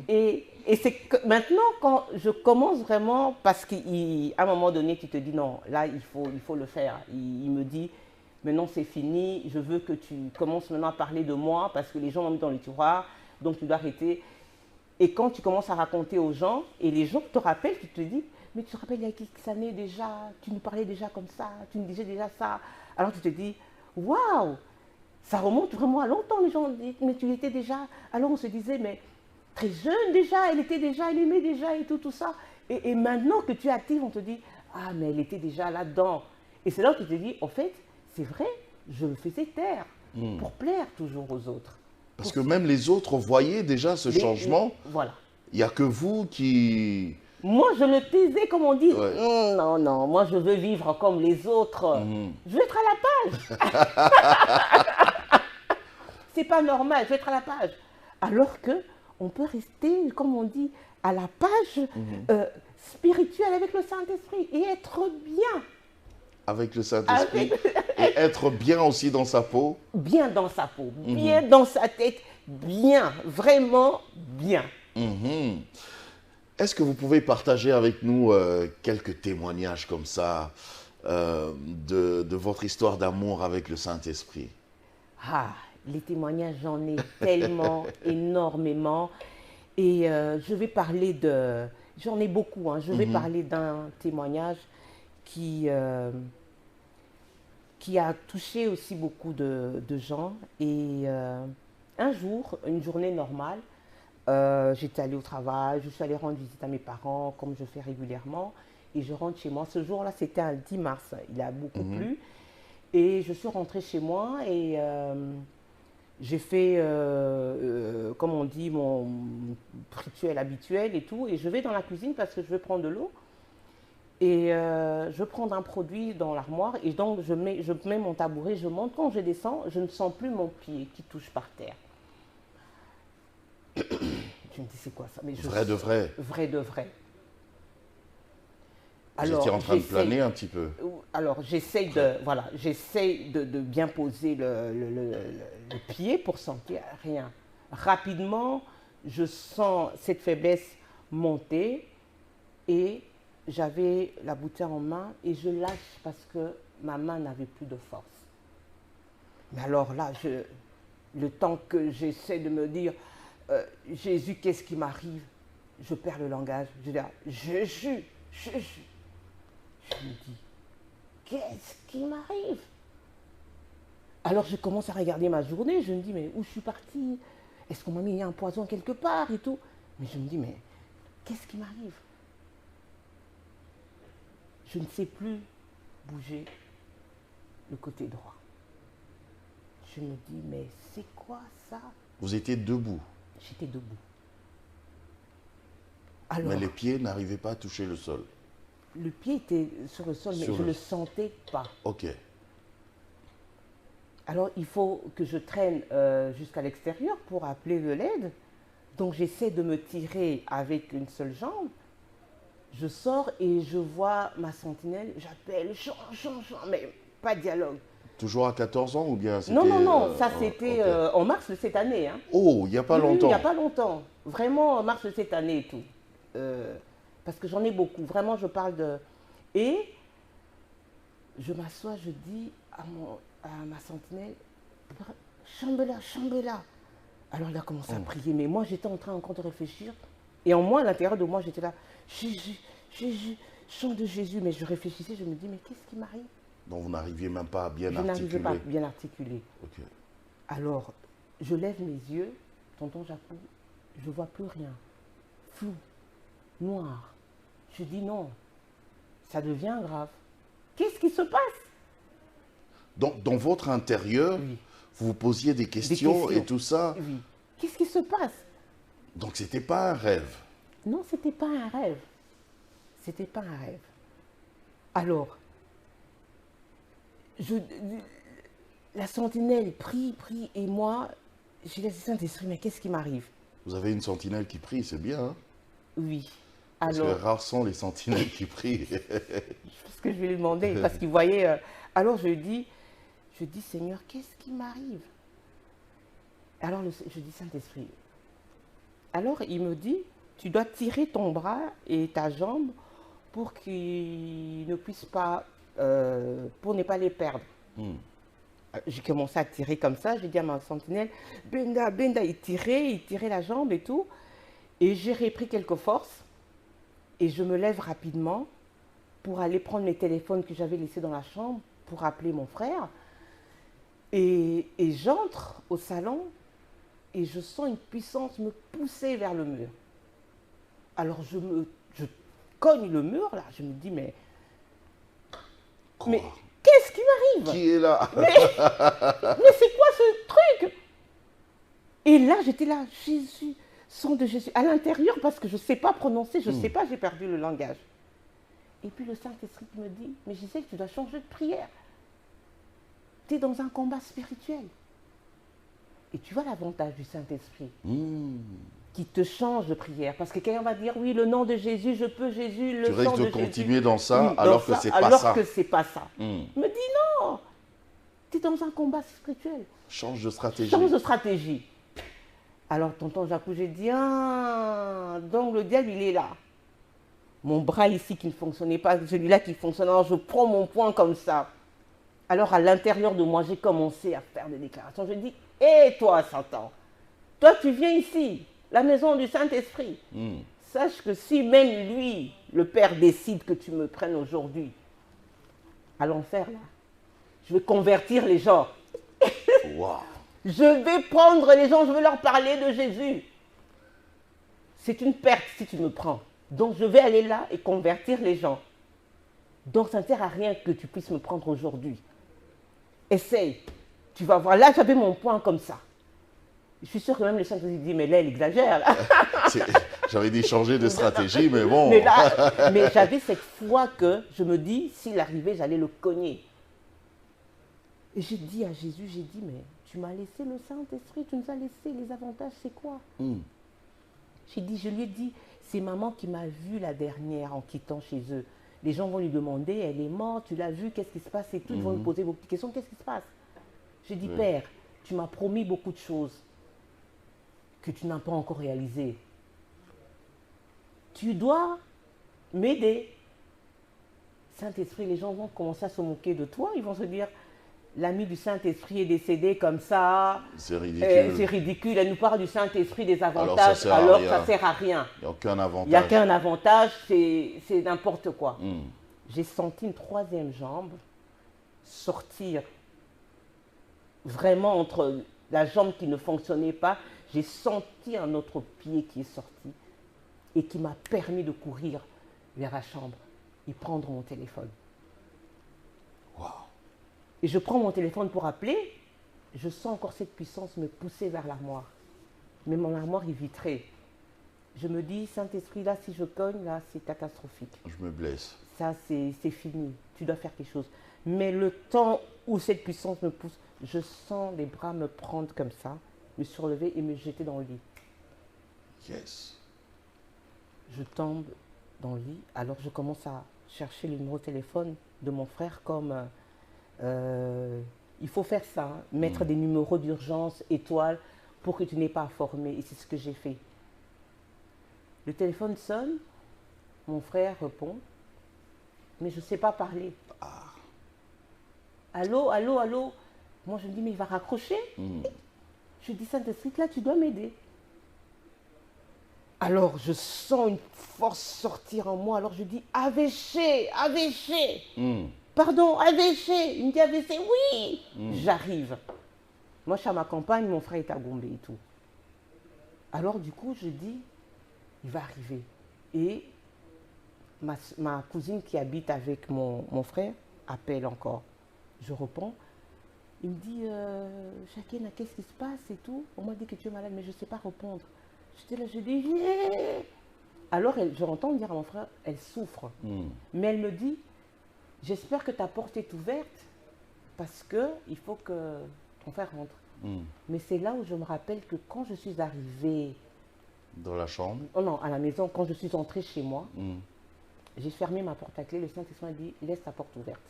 Et c'est que maintenant, quand je commence vraiment, parce qu'à un moment donné, tu te dis non, là, il faut le faire. Il me dit, maintenant c'est fini, je veux que tu commences maintenant à parler de moi, parce que les gens m'ont mis dans le tiroir, donc tu dois arrêter. Et quand tu commences à raconter aux gens, et les gens te rappellent, tu te dis, mais tu te rappelles il y a quelques années déjà, tu nous parlais déjà comme ça, tu nous disais déjà ça. Alors tu te dis, waouh, ça remonte vraiment à longtemps, les gens disent, mais tu étais déjà. Alors on se disait, mais très jeune déjà, elle aimait déjà et tout ça. Et maintenant que tu es active, on te dit, ah mais elle était déjà là-dedans. Et c'est là que tu te dis, en fait, c'est vrai, je me faisais taire pour plaire toujours aux autres. Parce que même les autres voyaient déjà ce changement. Voilà. Il n'y a que vous qui... Moi, je le taisais, comme on dit. Ouais. Non, non, moi, je veux vivre comme les autres. Je veux être à la page. C'est pas normal, je veux être à la page. Alors que on peut rester, comme on dit, à la page spirituelle avec le Saint-Esprit et être bien. Avec le Saint-Esprit. Avec- Et être bien aussi dans sa peau. Bien dans sa peau, bien dans sa tête, bien, vraiment bien. Mhm. Est-ce que vous pouvez partager avec nous quelques témoignages comme ça de votre histoire d'amour avec le Saint-Esprit? Ah, les témoignages, j'en ai tellement, énormément. Et je vais parler de... J'en ai beaucoup, hein. Je vais parler d'un témoignage qui, qui a touché aussi beaucoup de gens. Et un jour, une journée normale, j'étais allée au travail, je suis allée rendre visite à mes parents, comme je fais régulièrement, et je rentre chez moi. Ce jour-là, c'était un 10 mars, il a beaucoup plu. Et je suis rentrée chez moi et j'ai fait, comme on dit, mon rituel habituel et tout. Et je vais dans la cuisine parce que je veux prendre de l'eau. Et je veux prendre un produit dans l'armoire. Et donc, je mets mon tabouret, je monte. Quand je descends, je ne sens plus mon pied qui touche par terre. Je me dis, c'est quoi ça? Mais Vrai de vrai. Vrai de vrai. Vous étiez en train de planer un petit peu. Alors, j'essaye de bien poser le pied pour sentir rien. Rapidement, je sens cette faiblesse monter et j'avais la bouteille en main et je lâche parce que ma main n'avait plus de force. Mais alors là, le temps que j'essaie de me dire, Jésus, qu'est-ce qui m'arrive? Je perds le langage. Je dis, Jésus. Je me dis, qu'est-ce qui m'arrive? Alors je commence à regarder ma journée, je me dis, mais où je suis partie? Est-ce qu'on m'a mis un poison quelque part et tout? Mais je me dis, mais qu'est-ce qui m'arrive? Je ne sais plus bouger le côté droit. Je me dis, mais c'est quoi ça? Vous étiez debout. J'étais debout. Alors, Mais les pieds n'arrivaient pas à toucher le sol. le pied était sur le sol, mais je ne le sentais pas. Ok. Alors, il faut que je traîne jusqu'à l'extérieur pour appeler de l'aide. Donc, j'essaie de me tirer avec une seule jambe. Je sors et je vois ma sentinelle. J'appelle, Jean, mais pas de dialogue. Toujours à 14 ans ou bien c'était... Non, ça c'était ok. en mars de cette année. Hein. Oh, il n'y a pas Oui, longtemps. il n'y a pas longtemps. Vraiment en mars de cette année et tout. Parce que j'en ai beaucoup. Vraiment, je parle de... Et je m'assois, je dis à ma sentinelle, chambre-là. Alors il a commencé à prier, mais moi j'étais en train encore de réfléchir. Et en moi, à l'intérieur de moi, j'étais là, Jésus, chant de Jésus. Mais je réfléchissais, je me dis, mais qu'est-ce qui m'arrive? Donc vous n'arriviez même pas à bien Je articuler. n'arrivais pas à bien articuler. Ok. Alors, je lève mes yeux, tonton Jacou, je vois plus rien. Flou, noir. Je dis non, ça devient grave. Qu'est-ce qui se passe? Donc dans votre intérieur, Oui. vous vous posiez des questions et tout ça. Oui. Qu'est-ce qui se passe? Donc c'était pas un rêve. Non, c'était pas un rêve. C'était pas un rêve. Alors, la sentinelle prie, et moi, j'ai laissé Saint-Esprit, mais qu'est-ce qui m'arrive? Vous avez une sentinelle qui prie, c'est bien. Hein? Oui. Parce Alors, que rares sont les sentinelles qui prient. ce que je vais lui demander, parce qu'il voyait... alors je dis, Seigneur, qu'est-ce qui m'arrive? Alors je dis, Saint-Esprit. Alors il me dit, tu dois tirer ton bras et ta jambe pour qu'ils ne puissent pas, pour ne pas les perdre. J'ai commencé à tirer comme ça, j'ai dit à ma sentinelle, Benda, il tirait la jambe et tout. Et j'ai repris quelques forces et je me lève rapidement pour aller prendre mes téléphones que j'avais laissés dans la chambre pour appeler mon frère. Et j'entre au salon et je sens une puissance me pousser vers le mur. Alors je cogne le mur là, je me dis mais qu'est-ce qui m'arrive? Qui est là? Mais c'est quoi ce truc? Et là j'étais là, Jésus, sang de Jésus, à l'intérieur parce que je ne sais pas prononcer, je ne sais pas, j'ai perdu le langage. Et puis le Saint-Esprit me dit, mais je sais que tu dois changer de prière. Tu es dans un combat spirituel. Et tu vois l'avantage du Saint-Esprit. qui te change de prière. Parce que quelqu'un va dire, oui, le nom de Jésus, je peux Jésus, le Tu sang risques de de Jésus. continuer dans ça Oui, alors que c'est pas ça. Alors que c'est pas ça. Hmm. Il me dit, non, tu es dans un combat spirituel. Change de stratégie. Change de stratégie. Alors, tonton Jacou, j'ai dit, ah, donc le diable, il est là. Mon bras ici qui ne fonctionnait pas, celui-là qui fonctionne, alors je prends mon poing comme ça. Alors, à l'intérieur de moi, j'ai commencé à faire des déclarations. Je dis, hé, toi, Satan, toi, tu viens ici, la maison du Saint-Esprit. Sache que si même lui, le Père, décide que tu me prennes aujourd'hui à l'enfer, là, je vais convertir les gens. Wow. Je vais prendre les gens, je vais leur parler de Jésus. C'est une perte si tu me prends. Donc je vais aller là et convertir les gens. Donc ça ne sert à rien que tu puisses me prendre aujourd'hui. Essaye. Tu vas voir. Là, j'avais mon poing comme ça. Je suis sûre que même le Saint-Esprit dit, mais là, il exagère. J'avais dit changer de stratégie, mais bon. Mais j'avais cette foi que je me dis, s'il arrivait, j'allais le cogner. Et j'ai dit à Jésus, j'ai dit, mais tu m'as laissé le Saint-Esprit, tu nous as laissé les avantages, c'est quoi? Je lui ai dit, c'est maman qui m'a vue la dernière en quittant chez eux. Les gens vont lui demander, elle est morte, tu l'as vue, qu'est-ce qui se passe et tout. Ils vont lui poser beaucoup de questions, qu'est-ce qui se passe? J'ai dit, Père, tu m'as promis beaucoup de choses que tu n'as pas encore réalisées. Tu dois m'aider. Saint-Esprit, les gens vont commencer à se moquer de toi, ils vont se dire, l'ami du Saint-Esprit est décédé comme ça. C'est ridicule. C'est ridicule. Elle nous parle du Saint-Esprit, des avantages, alors ça ne sert à rien. Il n'y a aucun avantage. Il n'y a qu'un avantage, c'est n'importe quoi. J'ai senti une troisième jambe sortir vraiment entre la jambe qui ne fonctionnait pas. J'ai senti un autre pied qui est sorti et qui m'a permis de courir vers la chambre et prendre mon téléphone. Wow. Et je prends mon téléphone pour appeler, je sens encore cette puissance me pousser vers l'armoire. Mais mon armoire est vitrée. Je me dis, Saint-Esprit, là, si je cogne, là, c'est catastrophique. Je me blesse. Ça, c'est fini. Tu dois faire quelque chose. Mais le temps où cette puissance me pousse, je sens les bras me prendre comme ça, me surlever et me jeter dans le lit. Yes. Je tombe dans le lit. Alors, je commence à chercher le numéro de téléphone de mon frère comme... il faut faire ça, hein, mettre des numéros d'urgence, étoiles, pour que tu n'aies pas à former. Et c'est ce que j'ai fait. Le téléphone sonne, mon frère répond, mais je ne sais pas parler. Allô, allô, allô. Moi, je me dis, mais il va raccrocher. Je dis, Saint-Esprit, là, tu dois m'aider. Alors, je sens une force sortir en moi. Alors, je dis, AVC, AVC. Pardon, AVC. Il me dit AVC, oui. J'arrive. Moi, je suis à ma campagne, mon frère est à Gombe et tout. Alors, du coup, je dis, il va arriver. Et ma cousine qui habite avec mon frère appelle encore. Je réponds. Il me dit, Jacqueline, qu'est-ce qui se passe et tout? On m'a dit que tu es malade, mais je ne sais pas répondre. J'étais là, je dis, yeah. Alors, je l'entends dire à mon frère, elle souffre. Mais elle me dit, j'espère que ta porte est ouverte parce qu'il faut que ton frère rentre. Mais c'est là où je me rappelle que quand je suis arrivée... Dans la chambre? Oh non, à la maison, quand je suis entrée chez moi, j'ai fermé ma porte à clé. Le Saint-Esprit m'a dit, laisse ta porte ouverte.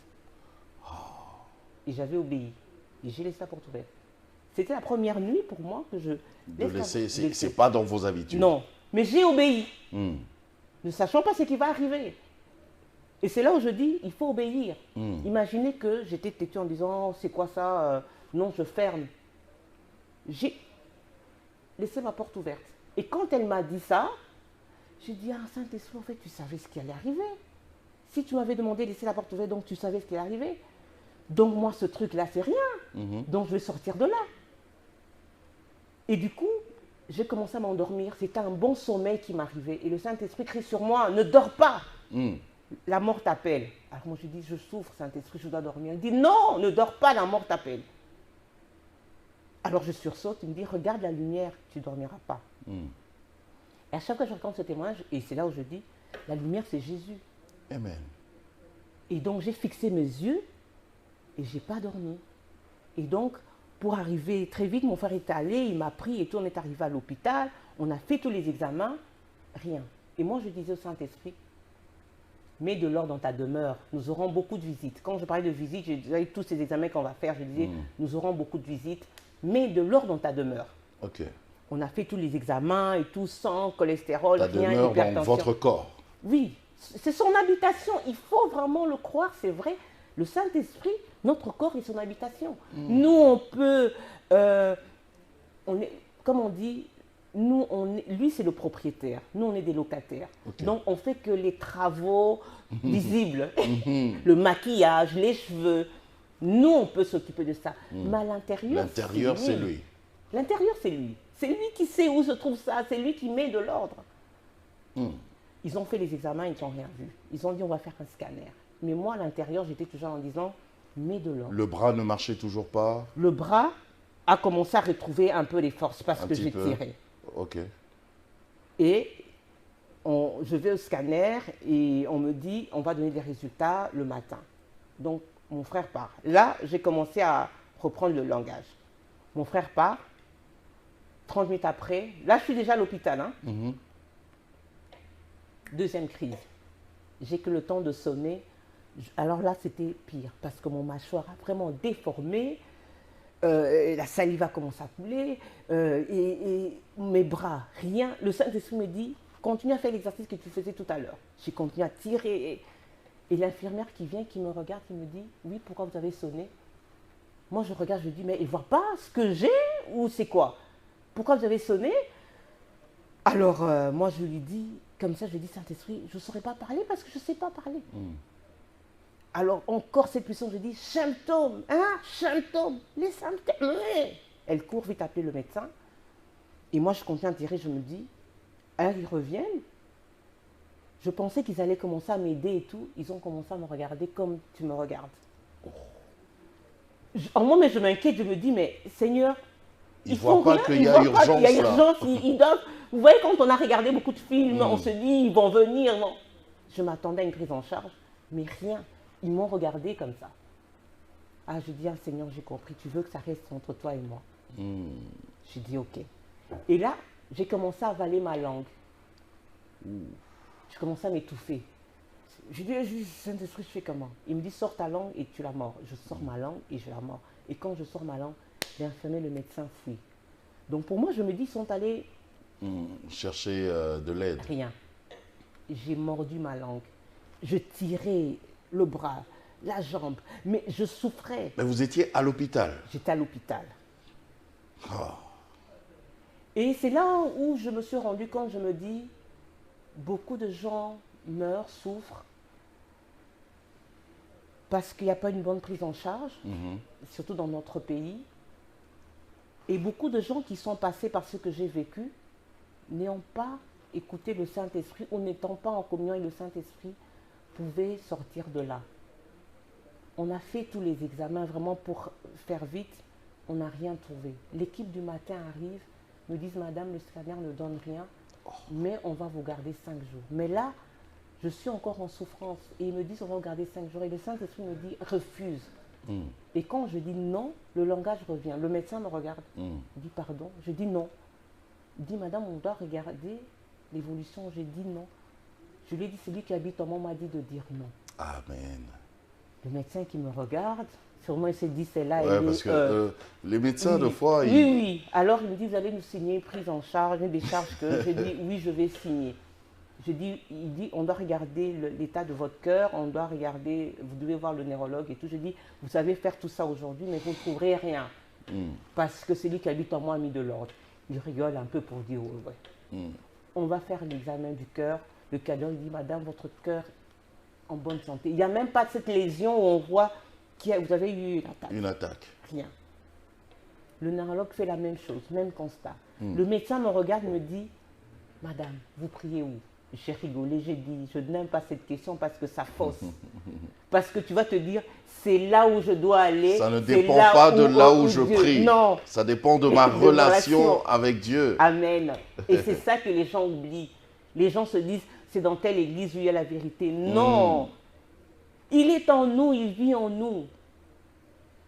Et j'avais obéi. Et j'ai laissé la porte ouverte. C'était la première nuit pour moi que je... C'est pas dans vos habitudes. Non, mais j'ai obéi. Ne sachant pas ce qui va arriver. Et c'est là où je dis, il faut obéir. Imaginez que j'étais têtue en disant, oh, c'est quoi ça? Non, je ferme. J'ai laissé ma porte ouverte. Et quand elle m'a dit ça, j'ai dit, ah, Saint-Esprit, en fait, tu savais ce qui allait arriver. Si tu m'avais demandé de laisser la porte ouverte, donc tu savais ce qui allait arriver. Donc moi, ce truc-là, c'est rien. Donc je vais sortir de là. Et du coup, j'ai commencé à m'endormir. C'était un bon sommeil qui m'arrivait. Et le Saint-Esprit crie sur moi, ne dors pas. La mort t'appelle. Alors moi, je dis, je souffre, Saint-Esprit, je dois dormir. Il dit, non, ne dors pas, la mort t'appelle. Alors je sursaute, il me dit, regarde la lumière, tu ne dormiras pas. Et à chaque fois que je raconte ce témoignage, et c'est là où je dis, la lumière, c'est Jésus. Amen. Et donc, j'ai fixé mes yeux et je n'ai pas dormi. Et donc, pour arriver très vite, mon frère est allé, il m'a pris et tout, on est arrivé à l'hôpital, on a fait tous les examens, rien. Et moi, je disais au Saint-Esprit, mets de l'ordre dans ta demeure, nous aurons beaucoup de visites. Quand je parlais de visites, je disais tous ces examens qu'on va faire, je disais, nous aurons beaucoup de visites, mets de l'ordre dans ta demeure. Ok. On a fait tous les examens et tout, sang, cholestérol, Ta rien, demeure dans hypertension. votre corps. Oui, c'est son habitation, il faut vraiment le croire, c'est vrai. Le Saint-Esprit, notre corps est son habitation. Nous, on peut, comme on dit, lui, c'est le propriétaire. Nous, on est des locataires. Okay. Donc, on fait que les travaux visibles, le maquillage, les cheveux. Nous, on peut s'occuper de ça. Mais à l'intérieur, c'est lui. L'intérieur, c'est lui. C'est lui qui sait où se trouve ça. C'est lui qui met de l'ordre. Ils ont fait les examens, ils n'ont rien vu. Ils ont dit, on va faire un scanner. Mais moi, à l'intérieur, j'étais toujours en disant, mets de l'ordre. Le bras ne marchait toujours pas? Le bras a commencé à retrouver un peu les forces parce que j'ai tiré. Ok. Et je vais au scanner et on me dit, on va donner des résultats le matin. Donc, mon frère part. Là, j'ai commencé à reprendre le langage. Mon frère part. 30 minutes après, là, je suis déjà à l'hôpital. Hein. Deuxième crise. J'ai que le temps de sonner. Alors là, c'était pire parce que mon mâchoire a vraiment déformé. La salive a commencé à couler. Et mes bras, rien. Le Saint-Esprit me dit, continue à faire l'exercice que tu faisais tout à l'heure. J'ai continué à tirer. Et l'infirmière qui vient, qui me regarde, qui me dit, oui, pourquoi vous avez sonné? Moi, je regarde, je dis, mais il ne voit pas ce que j'ai ou c'est quoi? Pourquoi vous avez sonné? Alors, moi, je lui dis, comme ça, je lui dis, Saint-Esprit, je ne saurais pas parler parce que je ne sais pas parler. Alors, encore cette puissance, je dis, symptômes, hein, symptômes, les symptômes. Elle court vite appeler le médecin. Et moi, je continue à tirer, je me dis, alors ils reviennent. Je pensais qu'ils allaient commencer à m'aider et tout. Ils ont commencé à me regarder comme tu me regardes. En moi, mais je m'inquiète, je me dis, mais Seigneur, ils ne voient pas qu'il y a urgence. Il y a urgence, ils doivent. Vous voyez, quand on a regardé beaucoup de films, on se dit, ils vont venir. Non. Je m'attendais à une prise en charge, mais rien. Ils m'ont regardé comme ça. Ah, je dis, ah, Seigneur, j'ai compris, tu veux que ça reste entre toi et moi. J'ai dit, ok. Et là, j'ai commencé à avaler ma langue. Je commençais à m'étouffer. Je dis, Saint-Esprit, je fais comment? Il me dit, sors ta langue et tu la mords. Je sors ma langue et je la mords. Et quand je sors ma langue, l'infirmier, le médecin fuit. Donc pour moi, je me dis, ils sont allés chercher de l'aide. Rien. J'ai mordu ma langue. Je tirais le bras, la jambe, mais je souffrais. Mais vous étiez à l'hôpital? J'étais à l'hôpital. Et c'est là où je me suis rendu compte, je me dis, beaucoup de gens meurent, souffrent, parce qu'il n'y a pas une bonne prise en charge, surtout dans notre pays. Et beaucoup de gens qui sont passés par ce que j'ai vécu n'ayant pas écouté le Saint-Esprit ou n'étant pas en communion avec le Saint-Esprit pouvaient sortir de là. On a fait tous les examens vraiment pour faire vite, on n'a rien trouvé. L'équipe du matin arrive, me disent, Madame, le scanner ne donne rien, mais on va vous garder 5 jours. Mais là, je suis encore en souffrance. Et ils me disent, on va vous garder 5 jours. Et le Saint-Esprit me dit, refuse. Et quand je dis non, le langage revient. Le médecin me regarde. Il dit, pardon. Je dis non. Il dit, Madame, on doit regarder l'évolution. J'ai dit non. Je lui ai dit, celui qui habite en moi m'a dit de dire non. Amen. Le médecin qui me regarde, sûrement il s'est dit, c'est là. Ouais, parce que les médecins, oui, de fois, oui. Alors, il me dit, vous allez nous signer une prise en charge, une décharge que je dis, oui, je vais signer. Il dit, on doit regarder l'état de votre cœur, on doit regarder, vous devez voir le neurologue et tout. Je dis, vous savez faire tout ça aujourd'hui, mais vous ne trouverez rien. Parce que celui qui habite en moi a mis de l'ordre. Il rigole un peu pour dire, ouais. On va faire l'examen du cœur. Le cardiologue dit, Madame, votre cœur en bonne santé. Il n'y a même pas cette lésion où on voit que vous avez eu une attaque. Une attaque. Rien. Le neurologue fait la même chose, même constat. Le médecin me regarde et me dit, Madame, vous priez où? J'ai rigolé, j'ai dit, je n'aime pas cette question parce que ça fausse. Parce que tu vas te dire, c'est là où je dois aller. Ça ne dépend pas de là où je prie. Non. Ça dépend de ma relation avec Dieu. Amen. Et c'est ça que les gens oublient. Les gens se disent, c'est dans telle église où il y a la vérité. Non. Il est en nous, il vit en nous.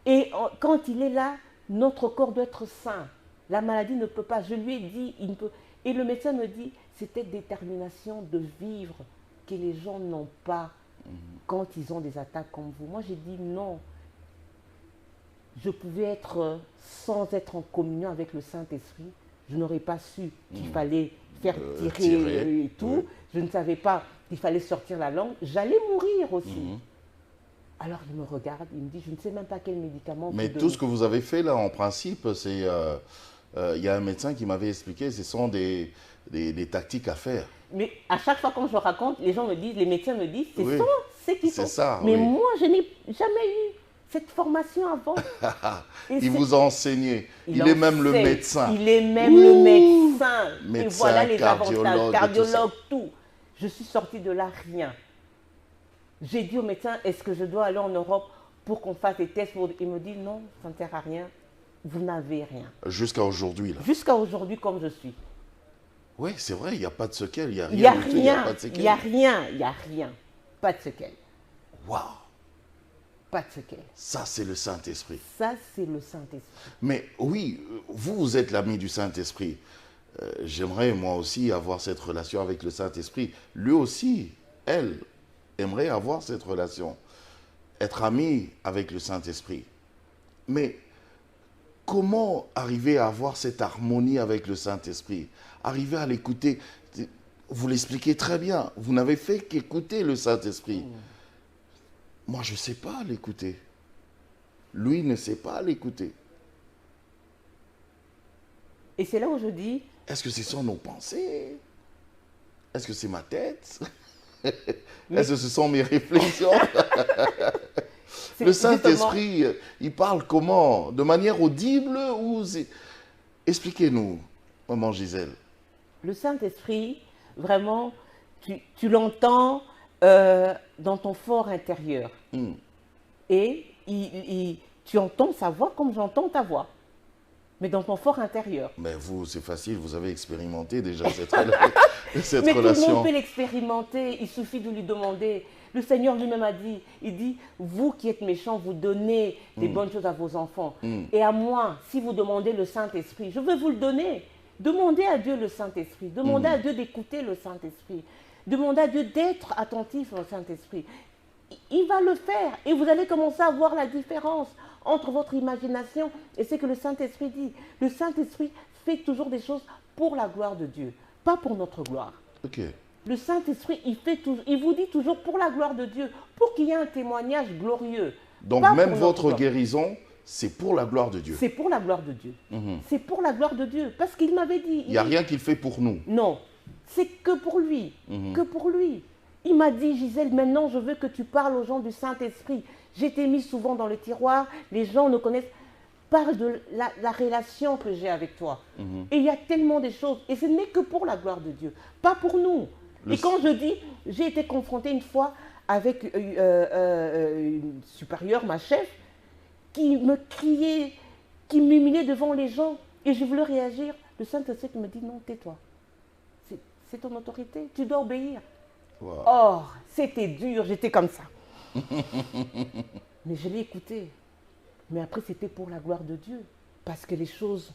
Et quand il est là, Notre corps doit être sain. La maladie ne peut pas. Je lui ai dit, il ne peut. Et le médecin me dit, c'est cette détermination de vivre que les gens n'ont pas quand ils ont des attaques comme vous. Moi, j'ai dit non. Je pouvais être sans être en communion avec le Saint-Esprit. Je n'aurais pas su qu'il fallait faire tirer et tout. Je ne savais pas qu'il fallait sortir la langue. J'allais mourir aussi. Alors il me regarde, il me dit, je ne sais même pas quel médicament. Mais tout ce que vous avez fait là, en principe, c'est... Il y a un médecin qui m'avait expliqué, ce sont des tactiques à faire. Mais à chaque fois quand je raconte, les gens me disent, les médecins me disent, c'est ça, c'est qu'ils font. Ça, mais moi, je n'ai jamais eu cette formation avant. Il vous a enseigné. Il est même le médecin. Il est même le médecin. Médecin, et voilà les avantages, cardiologue, tout. tout. Je suis sortie de là, rien. J'ai dit au médecin, est-ce que je dois aller en Europe pour qu'on fasse des tests? Il me dit, non, ça ne sert à rien. Vous n'avez rien. Jusqu'à aujourd'hui, là. Jusqu'à aujourd'hui, comme je suis. Oui, c'est vrai, il n'y a pas de séquelles, il n'y a rien. Il n'y a rien, il n'y a rien, il n'y a rien. Pas de séquelles. Waouh! Pas de séquelles. Ça, c'est le Saint-Esprit. Ça, c'est le Saint-Esprit. Mais oui, vous êtes l'ami du Saint-Esprit. J'aimerais, moi aussi, avoir cette relation avec le Saint-Esprit. Lui aussi, elle, aimerait avoir cette relation. Être ami avec le Saint-Esprit. Mais comment arriver à avoir cette harmonie avec le Saint-Esprit? Arriver à l'écouter. Vous l'expliquez très bien. Vous n'avez fait qu'écouter le Saint-Esprit. Moi, je ne sais pas l'écouter. Lui ne sait pas l'écouter. Et c'est là où je dis... Est-ce que ce sont nos pensées? Est-ce que c'est ma tête? Est-ce que ce sont mes réflexions? Le Saint-Esprit, il parle comment? De manière audible ou... Expliquez-nous, maman Gisèle. Le Saint-Esprit, vraiment, tu l'entends dans ton fort intérieur. Et tu entends sa voix comme j'entends ta voix. Mais dans ton fort intérieur. Mais vous, c'est facile, vous avez expérimenté déjà cette Mais relation. Tout le monde peut l'expérimenter, il suffit de lui demander. Le Seigneur lui-même a dit, il dit, vous qui êtes méchants, vous donnez des bonnes choses à vos enfants. Et à moi, si vous demandez le Saint-Esprit, je veux vous le donner. Demandez à Dieu le Saint-Esprit, demandez à Dieu d'écouter le Saint-Esprit, demandez à Dieu d'être attentif au Saint-Esprit. Il va le faire et vous allez commencer à voir la différence entre votre imagination et ce que le Saint-Esprit dit. Le Saint-Esprit fait toujours des choses pour la gloire de Dieu, pas pour notre gloire. Okay. Le Saint-Esprit, il vous dit toujours pour la gloire de Dieu, pour qu'il y ait un témoignage glorieux. Donc même votre guérison, c'est pour la gloire de Dieu. C'est pour la gloire de Dieu. C'est pour la gloire de Dieu. Parce qu'il m'avait dit... Il n'y a rien qu'il fait pour nous. Non, c'est que pour lui. Que pour lui. Il m'a dit, Gisèle, maintenant je veux que tu parles aux gens du Saint-Esprit. J'étais mis souvent dans le tiroir, les gens ne connaissent pas de la relation que j'ai avec toi. Et il y a tellement de choses. Et ce n'est que pour la gloire de Dieu, pas pour nous. Et quand je dis, j'ai été confrontée une fois avec une supérieure, ma chef, qui me criait, qui m'humiliait devant les gens. Et je voulais réagir. Le Saint-Esprit me dit, non, tais-toi. C'est ton autorité, tu dois obéir. Wow. Or, c'était dur, j'étais comme ça. Mais je l'ai écouté. Mais après, c'était pour la gloire de Dieu. Parce que les choses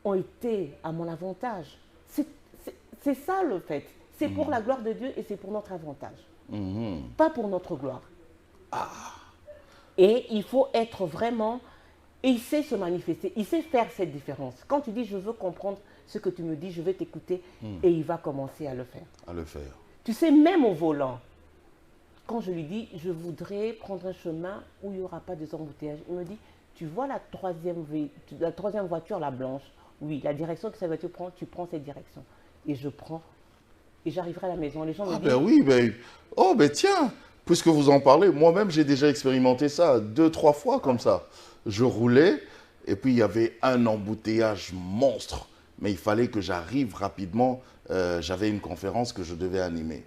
ont été à mon avantage. C'est ça le fait. C'est pour la gloire de Dieu et c'est pour notre avantage. Pas pour notre gloire. Et il faut être vraiment... Et il sait se manifester, il sait faire cette différence. Quand tu dis, je veux comprendre ce que tu me dis, je vais t'écouter, et il va commencer à le faire. À le faire. Tu sais, même au volant, quand je lui dis, je voudrais prendre un chemin où il n'y aura pas de embouteillages, il me dit, tu vois la troisième voiture, la blanche? Oui, la direction que cette voiture prend, tu prends cette direction. Et je prends, et j'arriverai à la maison. Les gens me disent... ben oui, ben... Oh, ben tiens, puisque vous en parlez, moi-même, j'ai déjà expérimenté ça 2-3 fois comme ça. Je roulais, et puis il y avait un embouteillage monstre. Mais il fallait que j'arrive rapidement. J'avais une conférence que je devais animer.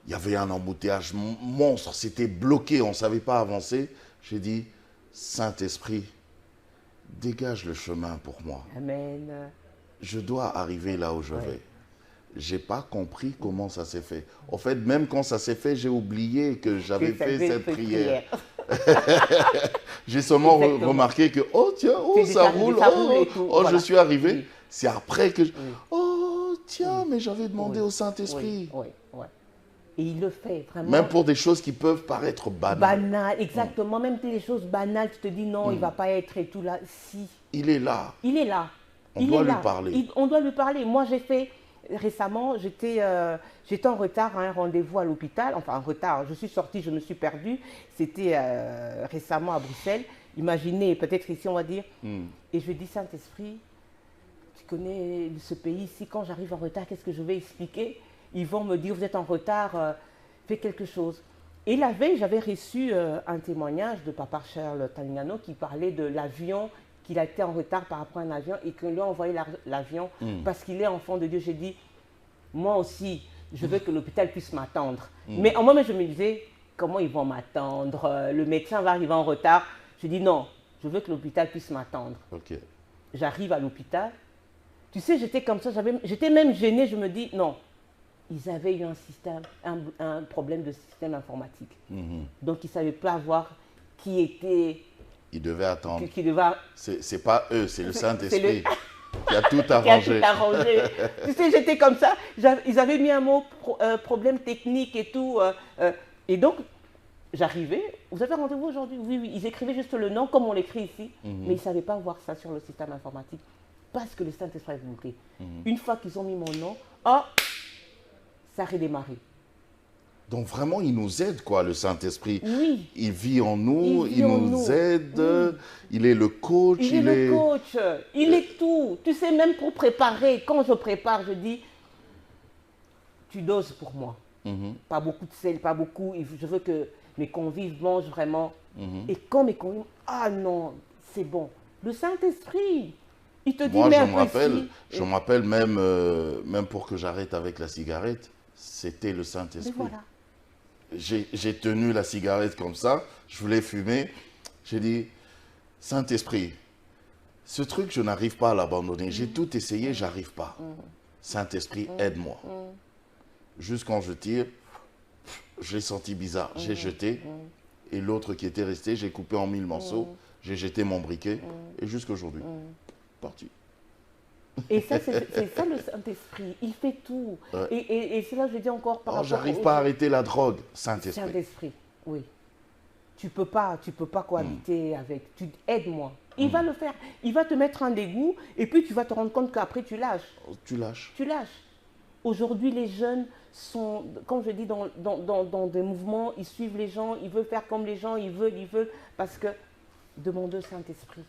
Il y avait un embouteillage monstre. C'était bloqué, on ne savait pas avancer. J'ai dit, Saint-Esprit, dégage le chemin pour moi. Amen. Je dois arriver là où je vais. Je n'ai pas compris comment ça s'est fait. En fait, même quand ça s'est fait, j'ai oublié que j'avais fait cette prière. J'ai seulement Exactement. remarqué que, oh tiens, oh C'est ça déjà- roule, ça oh, roule et tout, oh, je voilà. suis arrivé. Oui. C'est après que, Oui. oh tiens, mais j'avais demandé Oui. au Saint-Esprit. Oui, oui, oui. Et il le fait vraiment. Même pour des choses qui peuvent paraître banales. Banal, exactement. Même les choses banales, tu te dis non, il va pas être et tout là. Si, Il est là. il est là. On Il doit est lui là. parler. On doit lui parler. Moi, j'ai fait récemment, j'étais en retard à un rendez-vous à l'hôpital. Enfin, en retard. Je suis sortie, je me suis perdue. C'était récemment à Bruxelles. Imaginez, peut-être ici, on va dire. Et je lui dis, Saint-Esprit, tu connais ce pays ici. Quand j'arrive en retard, qu'est-ce que je vais expliquer? Ils vont me dire, vous êtes en retard, fais quelque chose. Et la veille, j'avais reçu un témoignage de Papa Charles Talignano qui parlait de l'avion, qu'il a été en retard par rapport à un avion et qu'on lui a envoyé l'avion parce qu'il est enfant de Dieu. J'ai dit, moi aussi, je veux que l'hôpital puisse m'attendre. Mais en moi-même, je me disais, comment ils vont m'attendre? Le médecin va arriver en retard. Je dis, non, je veux que l'hôpital puisse m'attendre. Ok. J'arrive à l'hôpital. Tu sais, j'étais comme ça, j'étais même gênée. Je me dis, non, ils avaient eu un problème de système informatique. Donc, ils ne savaient pas voir qui était... Il devait attendre. Qui devait... C'est pas eux, c'est le C'est Saint-Esprit le- qui a tout qui a arrangé. tout arrangé. Tu sais, j'étais comme ça. Ils avaient mis un mot problème technique et tout. Et donc, j'arrivais. Vous avez rendez-vous aujourd'hui? Oui, oui. Ils écrivaient juste le nom comme on l'écrit ici. Mais ils ne savaient pas voir ça sur le système informatique. Parce que le Saint-Esprit avait voulu. Une fois qu'ils ont mis mon nom, oh, ça a redémarré. Donc vraiment, il nous aide, quoi, le Saint-Esprit. Oui. Il vit en nous, Il vit il en nous nous. aide, Oui. il est le coach. Il est le coach, il est tout. Tu sais, même pour préparer, quand je prépare, je dis, tu doses pour moi. Pas beaucoup de sel, pas beaucoup. Je veux que mes convives mangent vraiment. Et quand mes convives, ah non, c'est bon. Le Saint-Esprit, il te dit, Moi, mais je un me peu rappelle, ici. je me rappelle même pour que j'arrête avec la cigarette, c'était le Mais Saint-Esprit. voilà. J'ai tenu la cigarette comme ça, je voulais fumer. J'ai dit, Saint-Esprit, ce truc, je n'arrive pas à l'abandonner. J'ai tout essayé, j'arrive pas. Saint-Esprit, aide-moi. Juste quand je tire, j'ai senti bizarre. J'ai jeté. Et l'autre qui était resté, j'ai coupé en 1000 morceaux. J'ai jeté mon briquet. Et jusqu'aujourd'hui, parti. Et ça, c'est ça le Saint-Esprit. Il fait tout. Ouais. Et c'est là que je dis encore par Oh, rapport j'arrive au- pas à arrêter la drogue. Saint-Esprit. Saint-Esprit, oui. Tu peux pas cohabiter avec. Aide-moi. Il va le faire. Il va te mettre en dégoût et puis tu vas te rendre compte qu'après tu lâches. Oh, tu lâches. Tu lâches. Aujourd'hui, les jeunes sont, comme je dis, dans des mouvements, ils suivent les gens, ils veulent faire comme les gens, ils veulent, parce que demande au Saint-Esprit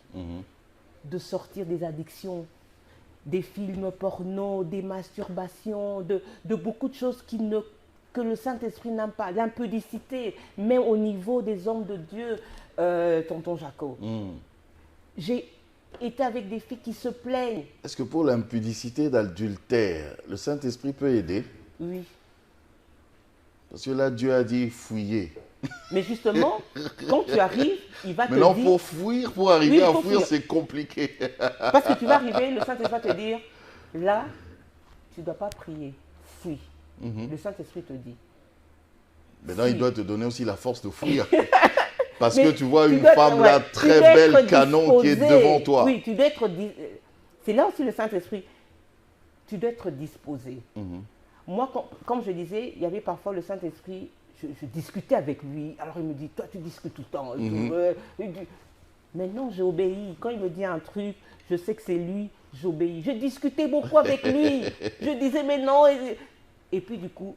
de sortir des addictions, des films porno, des masturbations, de beaucoup de choses que le Saint-Esprit n'aime pas. L'impudicité, même au niveau des hommes de Dieu, tonton Jaco. J'ai été avec des filles qui se plaignent. Est-ce que pour l'impudicité d'adultère, le Saint-Esprit peut aider? Oui. Parce que là, Dieu a dit fouiller. Mais justement, quand tu arrives, il va te Maintenant, dire... pour fuir, pour arriver Oui, à pour fuir, fuir. c'est compliqué. Parce que tu vas arriver, le Saint-Esprit va te dire, là, tu ne dois pas prier, fuis. Le Saint-Esprit te dit. Maintenant, il Fuis. doit te donner aussi la force de fuir. Parce Mais que tu vois tu une dois- femme ouais, là, tu très dois belle être canon qui est disposé. devant toi. Oui, tu dois être... C'est là aussi le Saint-Esprit. Tu dois être disposé. Moi, comme je disais, il y avait parfois le Saint-Esprit, je discutais avec lui. Alors il me dit, toi tu discutes tout le temps. Maintenant, j'obéis. Quand il me dit un truc, je sais que c'est lui, j'obéis. Je discutais beaucoup avec lui. Je disais, mais non. Et puis du coup,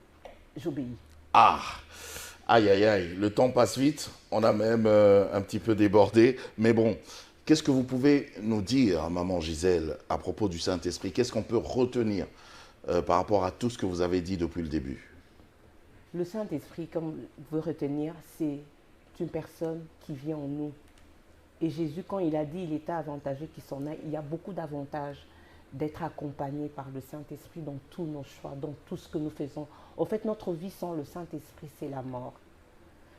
j'obéis. Ah, aïe, aïe, aïe, le temps passe vite, on a même un petit peu débordé, mais bon, qu'est-ce que vous pouvez nous dire, maman Gisèle, à propos du Saint-Esprit? Qu'est-ce qu'on peut retenir par rapport à tout ce que vous avez dit depuis le début? Le Saint-Esprit, comme vous retenir, c'est une personne qui vit en nous. Et Jésus, quand il a dit il était avantageux qu'il s'en aille, il y a beaucoup d'avantages d'être accompagné par le Saint-Esprit dans tous nos choix, dans tout ce que nous faisons. En fait, notre vie sans le Saint-Esprit, c'est la mort.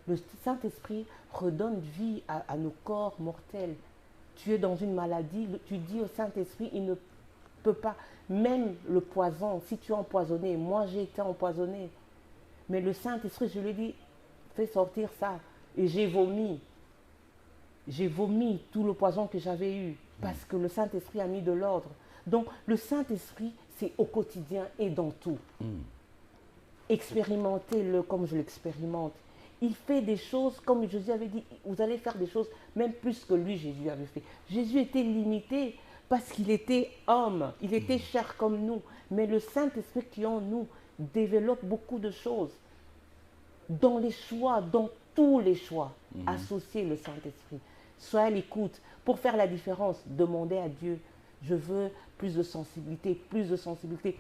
Le Saint-Esprit redonne vie à nos corps mortels. Tu es dans une maladie, tu dis au Saint-Esprit, il ne peut pas, même le poison, si tu es empoisonné, moi j'ai été empoisonné, mais le Saint-Esprit, je lui ai dit, fais sortir ça, et j'ai vomi. j'ai vomi tout le poison que j'avais eu parce que le Saint-Esprit a mis de l'ordre. Donc, le Saint-Esprit, c'est au quotidien et dans tout. Expérimentez-le comme je l'expérimente. Il fait des choses, comme Jésus avait dit, vous allez faire des choses même plus que lui, Jésus avait fait. Jésus était limité parce qu'il était homme, il était chair comme nous. Mais le Saint-Esprit qui est en nous développe beaucoup de choses. Dans les choix, dans tous les choix, associez le Saint-Esprit. Soyez à l'écoute. Pour faire la différence, demandez à Dieu, je veux plus de sensibilité, plus de sensibilité.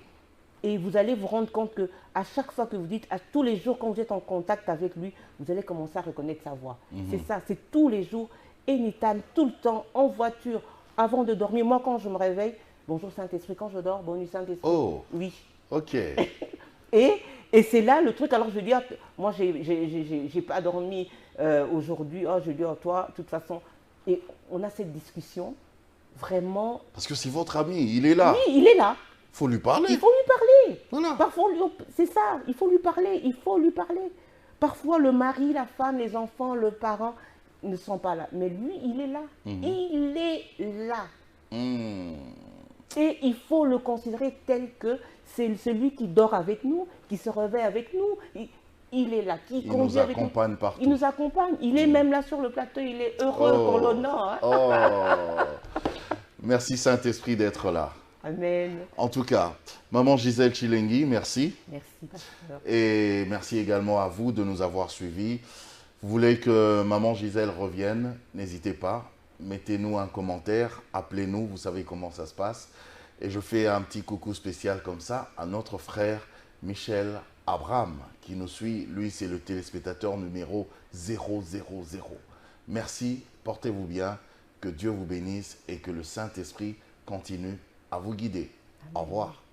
Et vous allez vous rendre compte que à chaque fois que vous dites, à tous les jours, quand vous êtes en contact avec lui, vous allez commencer à reconnaître sa voix. C'est ça, c'est tous les jours, anytime, tout le temps, en voiture, avant de dormir. Moi, quand je me réveille, bonjour Saint-Esprit, quand je dors, bonne nuit Saint-Esprit. Oh, oui. ok. Et c'est là le truc, alors je veux dire, moi, j'ai pas dormi aujourd'hui, oh, je dis, oh, toi, de toute façon, et on a cette discussion, vraiment. Parce que c'est votre ami, il est là. Oui, il est là. Il faut lui parler. Il faut lui parler. Voilà. Parfois, c'est ça, il faut lui parler, il faut lui parler. Parfois, le mari, la femme, les enfants, le parent ne sont pas là. Mais lui, il est là. Il est là. Et il faut le considérer tel que c'est celui qui dort avec nous, qui se réveille avec nous. Il est là, qui conduit avec nous. Il nous accompagne partout. Il nous accompagne. Il est même là sur le plateau. Il est heureux qu'on l'honore. Merci Saint-Esprit d'être là. Amen. En tout cas, Maman Gisèle Chilengui, merci. Merci, pasteur. Et merci également à vous de nous avoir suivis. Vous voulez que Maman Gisèle revienne, n'hésitez pas. Mettez-nous un commentaire, appelez-nous, vous savez comment ça se passe. Et je fais un petit coucou spécial comme ça à notre frère Michel Abraham qui nous suit. Lui, c'est le téléspectateur numéro 000. Merci, portez-vous bien, que Dieu vous bénisse et que le Saint-Esprit continue à vous guider. Amen. Au revoir.